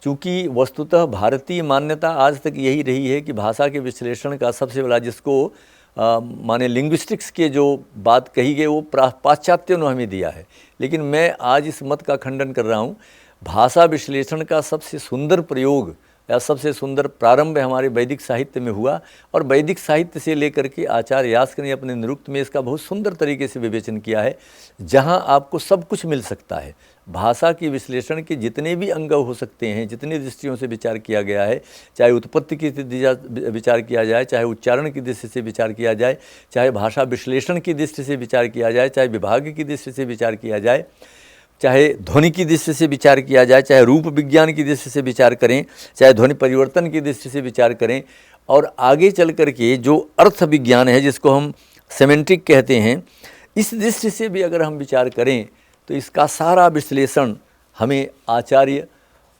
क्योंकि वस्तुतः भारतीय मान्यता आज तक यही रही है कि भाषा के विश्लेषण का सबसे बड़ा, जिसको माने लिंग्विस्टिक्स के जो बात कही गई वो पाश्चात्यों ने हमें दिया है, लेकिन मैं आज इस मत का खंडन कर रहा हूँ। भाषा विश्लेषण का सबसे सुंदर प्रयोग या सबसे सुंदर प्रारंभ हमारे वैदिक साहित्य में हुआ, और वैदिक साहित्य से लेकर के आचार्य यास्क ने अपने निरुक्त में इसका बहुत सुंदर तरीके से विवेचन किया है, जहां आपको सब कुछ मिल सकता है। भाषा की विश्लेषण के जितने भी अंग हो सकते हैं, जितनी दृष्टियों से विचार किया गया है, चाहे उत्पत्ति की विचार किया जाए, चाहे उच्चारण की दृष्टि से विचार किया जाए, चाहे भाषा विश्लेषण की दृष्टि से विचार किया जाए, चाहे विभाग की दृष्टि से विचार किया जाए, चाहे ध्वनि की दृष्टि से विचार किया जाए, चाहे रूप विज्ञान की दृष्टि से विचार करें, चाहे ध्वनि परिवर्तन की दृष्टि से विचार करें, और आगे चल कर के जो अर्थ विज्ञान है जिसको हम सेमेंटिक कहते हैं, इस दृष्टि से भी अगर हम विचार करें तो इसका सारा विश्लेषण हमें आचार्य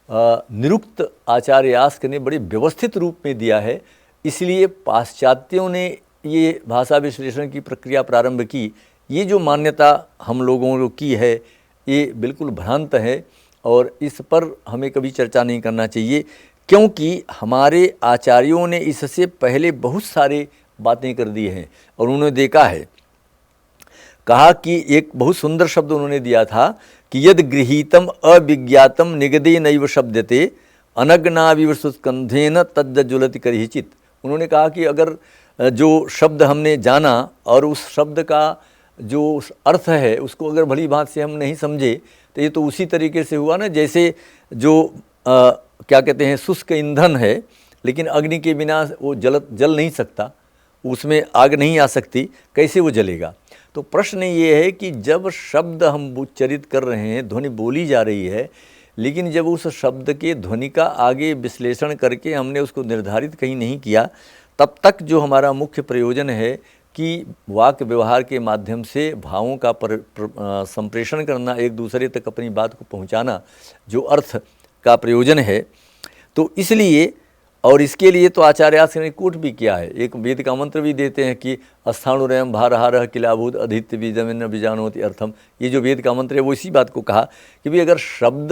निरुक्त आचार्य यास्क ने बड़े व्यवस्थित रूप में दिया है। इसलिए पाश्चात्यों ने ये भाषा विश्लेषण की प्रक्रिया प्रारंभ की। ये जो मान्यता हम लोगों को की है ये बिल्कुल भ्रांत है, और इस पर हमें कभी चर्चा नहीं करना चाहिए, क्योंकि हमारे आचार्यों ने इससे पहले बहुत सारे बातें कर दी हैं। और उन्होंने देखा है, कहा कि एक बहुत सुंदर शब्द उन्होंने दिया था कि यद गृहीतम अविज्ञातम निगदे नैव शब्दते अनग्नाविव सुस्कंधेन तज्जुलति करिचित। उन्होंने कहा कि अगर जो शब्द हमने जाना और उस शब्द का जो अर्थ है उसको अगर भली भांत से हम नहीं समझे तो ये तो उसी तरीके से हुआ ना जैसे जो क्या कहते हैं शुष्क ईंधन है, लेकिन अग्नि के बिना वो जल नहीं सकता, उसमें आग नहीं आ सकती, कैसे वो जलेगा। तो प्रश्न ये है कि जब शब्द हम उच्चरित कर रहे हैं, ध्वनि बोली जा रही है, लेकिन जब उस शब्द के ध्वनि का आगे विश्लेषण करके हमने उसको निर्धारित कहीं नहीं किया, तब तक जो हमारा मुख्य प्रयोजन है कि वाक व्यवहार के माध्यम से भावों का संप्रेषण करना, एक दूसरे तक अपनी बात को पहुंचाना, जो अर्थ का प्रयोजन है, तो इसलिए और इसके लिए तो आचार्यास ने कोट भी किया है, एक वेद का मंत्र भी देते हैं कि अस्थाणुरयम भारहारः किलाभूत अधित्य बीजमिन्न बीजानोति अर्थम। ये जो वेद का मंत्र है वो इसी बात को कहा कि भाई अगर शब्द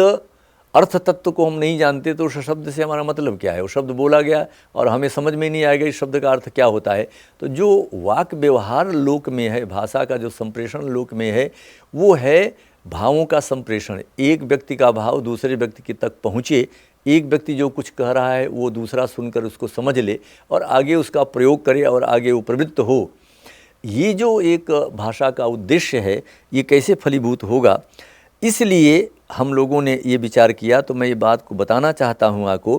अर्थ तत्व को हम नहीं जानते तो उस शब्द से हमारा मतलब क्या है। वो शब्द बोला गया और हमें समझ में नहीं आएगा इस शब्द का अर्थ क्या होता है। तो जो वाक व्यवहार लोक में है, भाषा का जो संप्रेषण लोक में है, वो है भावों का संप्रेषण। एक व्यक्ति का भाव दूसरे व्यक्ति की तक पहुँचे, एक व्यक्ति जो कुछ कह रहा है वो दूसरा सुनकर उसको समझ ले और आगे उसका प्रयोग करे और आगे वो प्रवृत्त हो। ये जो एक भाषा का उद्देश्य है, ये कैसे फलीभूत होगा, इसलिए हम लोगों ने ये विचार किया। तो मैं ये बात को बताना चाहता हूँ आपको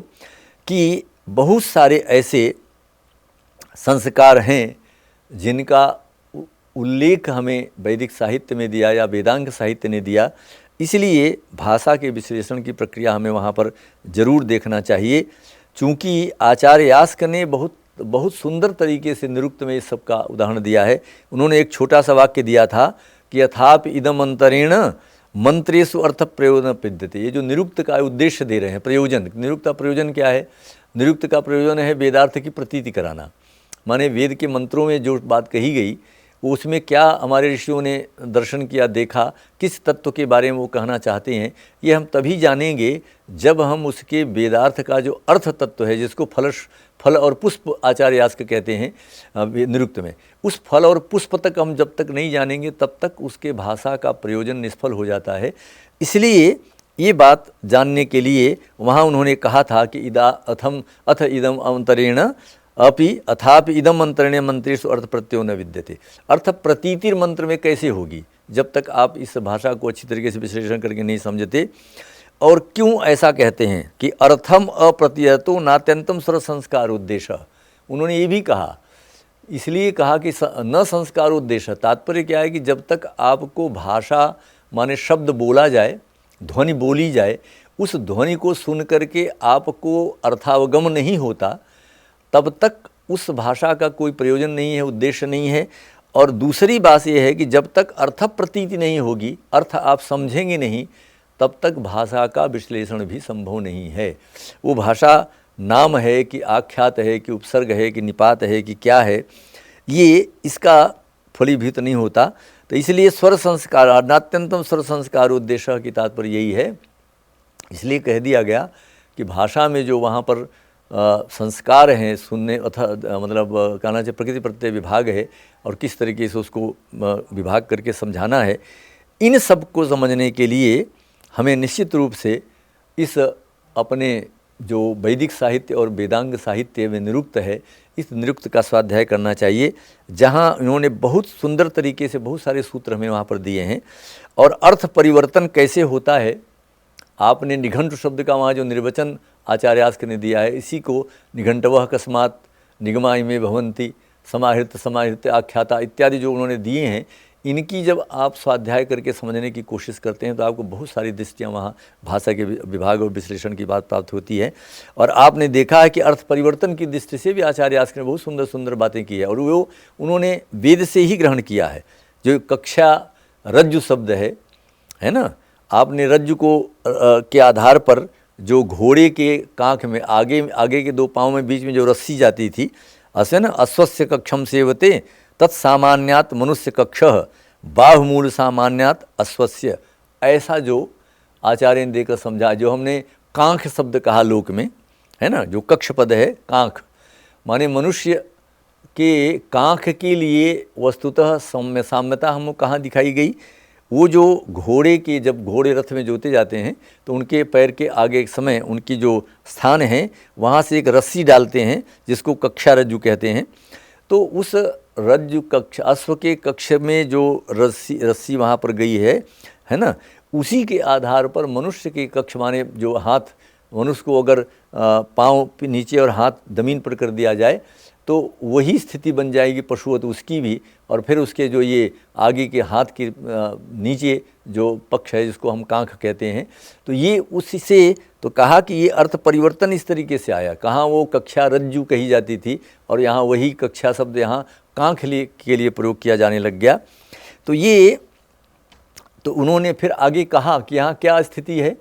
कि बहुत सारे ऐसे संस्कार हैं जिनका उल्लेख हमें वैदिक साहित्य में दिया या वेदांग साहित्य ने दिया, इसलिए भाषा के विश्लेषण की प्रक्रिया हमें वहाँ पर ज़रूर देखना चाहिए। चूँकि आचार्य यास्क ने बहुत सुंदर तरीके से निरुक्त में इस सब का उदाहरण दिया है। उन्होंने एक छोटा सा वाक्य दिया था कि यथाप इदम अंतरेण मंत्रेषु अर्थ प्रयोजन पद्धति। ये जो निरुक्त का उद्देश्य दे रहे हैं, प्रयोजन, निरुक्त का प्रयोजन क्या है? निरुक्त का प्रयोजन है वेदार्थ की प्रतीति कराना। माने वेद के मंत्रों में जो बात कही गई उसमें क्या हमारे ऋषियों ने दर्शन किया, देखा, किस तत्व के बारे में वो कहना चाहते हैं, ये हम तभी जानेंगे जब हम उसके वेदार्थ का जो अर्थ तत्व है, जिसको फल और पुष्प आचार्य यास्क कहते हैं निरुक्त में, उस फल और पुष्प तक हम जब तक नहीं जानेंगे तब तक उसके भाषा का प्रयोजन निष्फल हो जाता है। इसलिए ये बात जानने के लिए वहाँ उन्होंने कहा था कि अथ इदम अंतरेण अपि अथापि इदम अंतरेण मंत्रेषु अर्थ प्रत्ययो न विद्यते। अर्थ प्रतीतिर मंत्र में कैसे होगी जब तक आप इस भाषा को अच्छी तरीके से विश्लेषण करके नहीं समझते। और क्यों ऐसा कहते हैं कि अर्थम अप्रतीयतो नात्यंतम स्वर संस्कार उद्देश्य। उन्होंने ये भी कहा, इसलिए कहा कि न संस्कार उद्देश्य, तात्पर्य क्या है कि जब तक आपको भाषा माने शब्द बोला जाए, ध्वनि बोली जाए, उस ध्वनि को सुन करके आपको अर्थावगम नहीं होता, तब तक उस भाषा का कोई प्रयोजन नहीं है, उद्देश्य नहीं है। और दूसरी बात यह है कि जब तक अर्थ प्रतीति नहीं होगी, अर्थ आप समझेंगे नहीं, तब तक भाषा का विश्लेषण भी संभव नहीं है। वो भाषा नाम है कि आख्यात है कि उपसर्ग है कि निपात है कि क्या है, ये इसका फलीभूत नहीं होता। तो इसलिए स्वर संस्कार नात्यंतम स्वर संस्कार उद्देश्य की तात्पर्य यही है। इसलिए कह दिया गया कि भाषा में जो वहाँ पर संस्कार हैं, सुनने मतलब कहना चाहिए प्रकृति प्रत्यय विभाग है और किस तरीके से उसको विभाग करके समझाना है, इन सब को समझने के लिए हमें निश्चित रूप से इस अपने जो वैदिक साहित्य और वेदांग साहित्य में निरुक्त है, इस निरुक्त का स्वाध्याय करना चाहिए, जहाँ इन्होंने बहुत सुंदर तरीके से बहुत सारे सूत्र हमें वहाँ पर दिए हैं। और अर्थ परिवर्तन कैसे होता है, आपने निघंटु शब्द का वहाँ जो निर्वचन आचार्य यास्क ने दिया है, इसी को निघंटवः अकस्मात् निगमा इमे भवन्ति समाहृत आख्याता इत्यादि जो उन्होंने दिए हैं, इनकी जब आप स्वाध्याय करके समझने की कोशिश करते हैं तो आपको बहुत सारी दृष्टियाँ वहाँ भाषा के विभाग और विश्लेषण की बात प्राप्त होती है। और आपने देखा है कि अर्थ परिवर्तन की दृष्टि से भी आचार्य यास्क ने बहुत सुंदर सुंदर बातें की है और वो उन्होंने वेद से ही ग्रहण किया है। जो कक्षा रज्जु शब्द है ना, आपने रज्जु को के आधार पर जो घोड़े के कांख में आगे के दो पाँव में बीच में जो रस्सी जाती थी, असे न अश्वस्य कक्षम सेवते तत्सामान्यात मनुष्य कक्ष बाहुमूल सामान्यात अश्वस्य, ऐसा जो आचार्य ने देकर समझा। जो हमने कांख शब्द कहा लोक में, है ना, जो कक्ष पद है कांख, माने मनुष्य के कांख के लिए वस्तुतः साम्यता हम कहाँ दिखाई गई, वो जो घोड़े के, जब घोड़े रथ में जोते जाते हैं तो उनके पैर के आगे एक समय उनकी जो स्थान है वहाँ से एक रस्सी डालते हैं जिसको कक्षा रज्जु कहते हैं। तो उस रज्जु कक्ष, अश्व के कक्ष में जो रस्सी वहाँ पर गई है ना, उसी के आधार पर मनुष्य के कक्ष माने जो हाथ, मनुष्य को अगर पाँव नीचे और हाथ ज़मीन पर कर दिया जाए तो वही स्थिति बन जाएगी पशुवत उसकी भी। और फिर उसके जो ये आगे के हाथ के नीचे जो पक्ष है जिसको हम कांख कहते हैं, तो ये उससे तो कहा कि ये अर्थ परिवर्तन इस तरीके से आया। कहाँ वो कक्षा रज्जु कही जाती थी और यहाँ वही कक्षा शब्द यहाँ कांख के लिए प्रयोग किया जाने लग गया। तो उन्होंने फिर आगे कहा कि यहाँ क्या स्थिति है,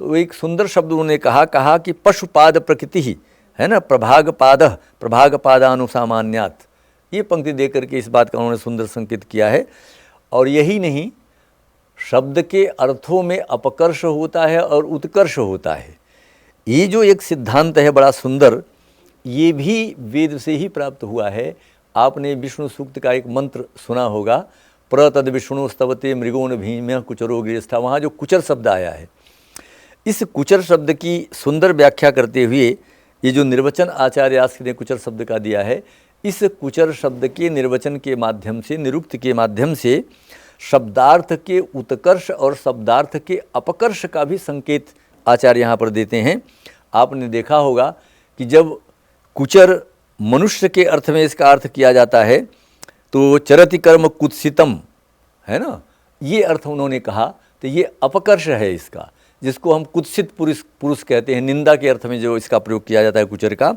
तो एक सुंदर शब्द उन्होंने कहा कि पशुपाद प्रकृति ही है ना, प्रभागपादानुसामान्यात, ये पंक्ति दे करके इस बात का उन्होंने सुंदर संकेत किया है। और यही नहीं, शब्द के अर्थों में अपकर्ष होता है और उत्कर्ष होता है। ये जो एक सिद्धांत है बड़ा सुंदर, ये भी वेद से ही प्राप्त हुआ है। आपने विष्णु सूक्त का एक मंत्र सुना होगा, प्रतद विष्णु स्तवते मृगोन भीम्य कुचरो गृहस्था। वहाँ जो कुचर शब्द आया है, इस कुचर शब्द की सुंदर व्याख्या करते हुए ये जो निर्वचन आचार्य यास्क ने कुचर शब्द का दिया है, इस कुचर शब्द के निर्वचन के माध्यम से, निरुक्त के माध्यम से शब्दार्थ के उत्कर्ष और शब्दार्थ के अपकर्ष का भी संकेत आचार्य यहाँ पर देते हैं। आपने देखा होगा कि जब कुचर मनुष्य के अर्थ में इसका अर्थ किया जाता है तो चरति कर्म कुत्सितम, है ना, ये अर्थ उन्होंने कहा। तो ये अपकर्ष है इसका, जिसको हम कुत्सित पुरुष कहते हैं, निंदा के अर्थ में जो इसका प्रयोग किया जाता है कुचर का।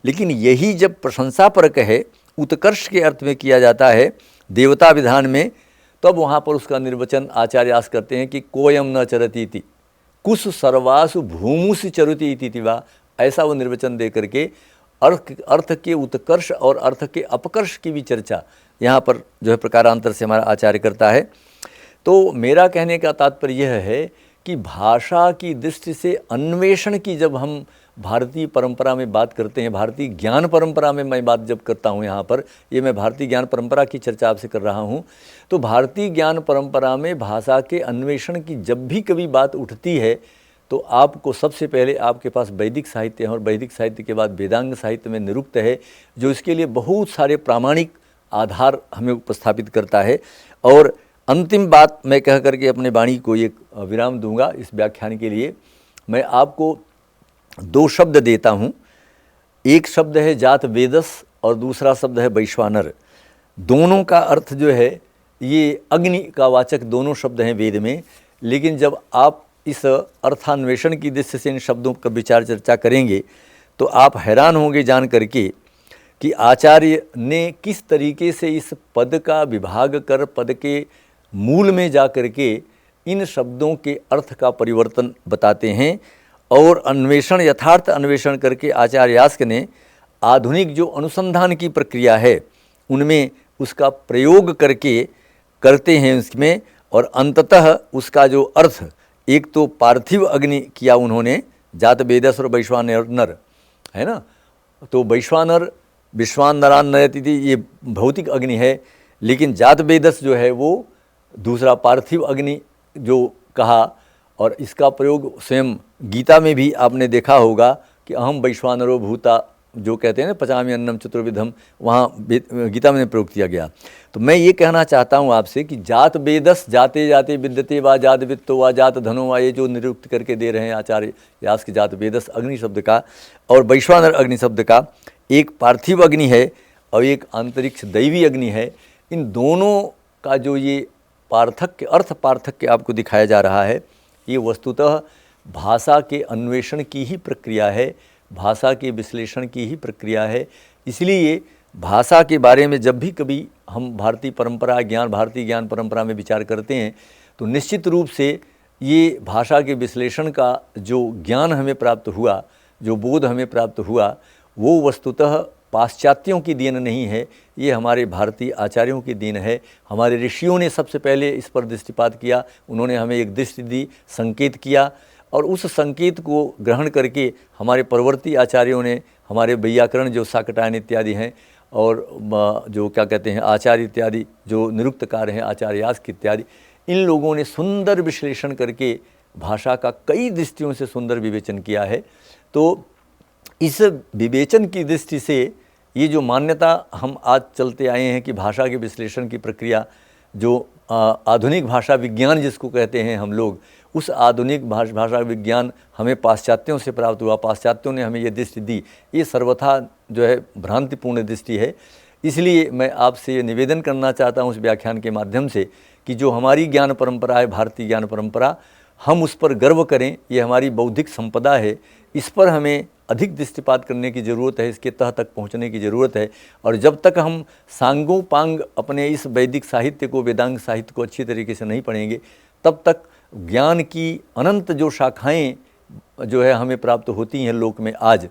लेकिन यही जब प्रशंसापरक है, उत्कर्ष के अर्थ में किया जाता है देवता विधान में, तब वहाँ पर उसका निर्वचन आचार्य यास्क करते हैं कि कोयम न चरती इति कुश सर्वासु भूमुसि चरुति इति वा। ऐसा वो निर्वचन दे करके अर्थ के उत्कर्ष और अर्थ के अपकर्ष की भी चर्चा यहाँ पर जो है प्रकारांतर से हमारा आचार्य करता है। तो मेरा कहने का तात्पर्य यह है कि भाषा की दृष्टि से अन्वेषण की जब हम भारतीय परंपरा में बात करते हैं, भारतीय ज्ञान परंपरा में मैं बात जब करता हूँ, यहाँ पर ये मैं भारतीय ज्ञान परंपरा की चर्चा आपसे कर रहा हूँ, तो भारतीय ज्ञान परंपरा में भाषा के अन्वेषण की जब भी कभी बात उठती है तो आपको सबसे पहले आपके पास वैदिक साहित्य है और वैदिक साहित्य के बाद वेदांग साहित्य में निरुक्त है, जो इसके लिए बहुत सारे प्रामाणिक आधार हमें उपस्थापित करता है। और अंतिम बात मैं कह करके अपने वाणी को एक विराम दूंगा इस व्याख्यान के लिए। मैं आपको दो शब्द देता हूँ, एक शब्द है जात वेदस और दूसरा शब्द है वैश्वानर। दोनों का अर्थ जो है ये अग्नि का वाचक दोनों शब्द हैं वेद में। लेकिन जब आप इस अर्थान्वेषण की दृष्टि से इन शब्दों का विचार चर्चा करेंगे तो आप हैरान होंगे जान करके कि आचार्य ने किस तरीके से इस पद का विभाग कर पद के मूल में जा कर के इन शब्दों के अर्थ का परिवर्तन बताते हैं। और अन्वेषण, यथार्थ अन्वेषण करके आचार्य यास्क ने आधुनिक जो अनुसंधान की प्रक्रिया है उनमें उसका प्रयोग करके करते हैं उसमें, और अंततः उसका जो अर्थ, एक तो पार्थिव अग्नि किया उन्होंने, जात वेदस और वैश्वानर, है ना। तो वैश्वानर विश्वानरान नयति, ये भौतिक अग्नि है, लेकिन जात वेदस जो है वो दूसरा पार्थिव अग्नि जो कहा। और इसका प्रयोग स्वयं गीता में भी आपने देखा होगा कि अहम वैश्वानरो भूता, जो कहते हैं ना पचामी अन्नम चतुर्विधम, वहाँ गीता में प्रयोग किया गया। तो मैं ये कहना चाहता हूँ आपसे कि जात वेदस, जाते जाते विद्यते वा जात वित्तो वा जात धनो वा, ये जो निरुक्त करके दे रहे हैं आचार्य यास्क, जात वेदस अग्नि शब्द का और वैश्वानर अग्नि शब्द का, एक पार्थिव अग्नि है और एक अंतरिक्ष दैवी अग्नि है। इन दोनों का जो ये पार्थक्य, अर्थ पार्थक्य आपको दिखाया जा रहा है, ये वस्तुतः भाषा के अन्वेषण की ही प्रक्रिया है, भाषा के विश्लेषण की ही प्रक्रिया है। इसलिए भाषा के बारे में जब भी कभी हम भारतीय ज्ञान परंपरा में विचार करते हैं तो निश्चित रूप से ये भाषा के विश्लेषण का जो ज्ञान हमें प्राप्त हुआ, जो बोध हमें प्राप्त हुआ, वो वस्तुतः पाश्चात्यों की देन नहीं है, ये हमारे भारतीय आचार्यों की देन है। हमारे ऋषियों ने सबसे पहले इस पर दृष्टिपात किया, उन्होंने हमें एक दृष्टि दी, संकेत किया, और उस संकेत को ग्रहण करके हमारे परवर्ती आचार्यों ने, हमारे वैयाकरण जो शाकटायन इत्यादि हैं और जो क्या कहते हैं आचार्य इत्यादि जो निरुक्तकार हैं, आचार्य यास्क इत्यादि, इन लोगों ने सुंदर विश्लेषण करके भाषा का कई दृष्टियों से सुंदर विवेचन किया है। तो इस विवेचन की दृष्टि से ये जो मान्यता हम आज चलते आए हैं कि भाषा के विश्लेषण की प्रक्रिया जो आधुनिक भाषा विज्ञान जिसको कहते हैं हम लोग, उस आधुनिक भाषा विज्ञान हमें पाश्चात्यों से प्राप्त हुआ, पाश्चात्यों ने हमें ये दृष्टि दी, ये सर्वथा जो है भ्रांतिपूर्ण दृष्टि है। इसलिए मैं आपसे ये निवेदन करना चाहता हूँ इस व्याख्यान के माध्यम से कि जो हमारी ज्ञान परंपरा है, भारतीय ज्ञान परंपरा, हम उस पर गर्व करें। ये हमारी बौद्धिक संपदा है, इस पर हमें अधिक दृष्टिपात करने की ज़रूरत है, इसके तह तक पहुँचने की ज़रूरत है। और जब तक हम सांगों पांग अपने इस वैदिक साहित्य को, वेदांग साहित्य को अच्छी तरीके से नहीं पढ़ेंगे, तब तक ज्ञान की अनंत जो शाखाएँ जो है हमें प्राप्त होती हैं लोक में आज,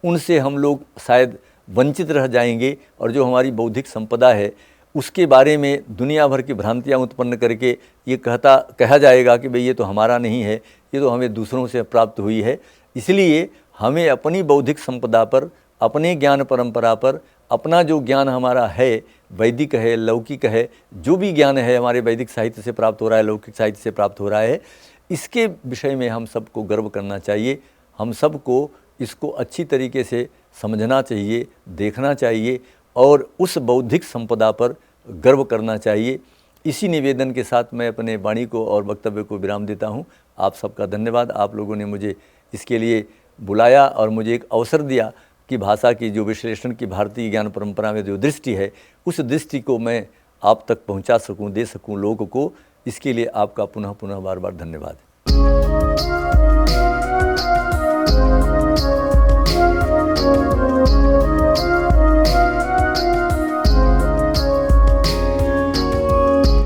उनसे हम लोग शायद वंचित रह जाएंगे। और जो हमारी बौद्धिक संपदा है उसके बारे में दुनिया भर की भ्रांतियां उत्पन्न करके ये कहा जाएगा कि भाई ये तो हमारा नहीं है, ये तो हमें दूसरों से प्राप्त हुई है। इसलिए हमें अपनी बौद्धिक संपदा पर, अपने ज्ञान परंपरा पर, अपना जो ज्ञान हमारा है, वैदिक है, लौकिक है, जो भी ज्ञान है हमारे वैदिक साहित्य से प्राप्त हो रहा है, लौकिक साहित्य से प्राप्त हो रहा है, इसके विषय में हम सबको गर्व करना चाहिए। हम सबको इसको अच्छी तरीके से समझना चाहिए, देखना चाहिए और उस बौद्धिक संपदा पर गर्व करना चाहिए। इसी निवेदन के साथ मैं अपने वाणी को और वक्तव्य को विराम देता हूँ। आप सबका धन्यवाद। आप लोगों ने मुझे इसके लिए बुलाया और मुझे एक अवसर दिया कि भाषा की जो विश्लेषण की भारतीय ज्ञान परंपरा में जो दृष्टि है, उस दृष्टि को मैं आप तक पहुँचा सकूँ, दे सकूँ लोगों को। इसके लिए आपका पुनः पुनः बार बार धन्यवाद।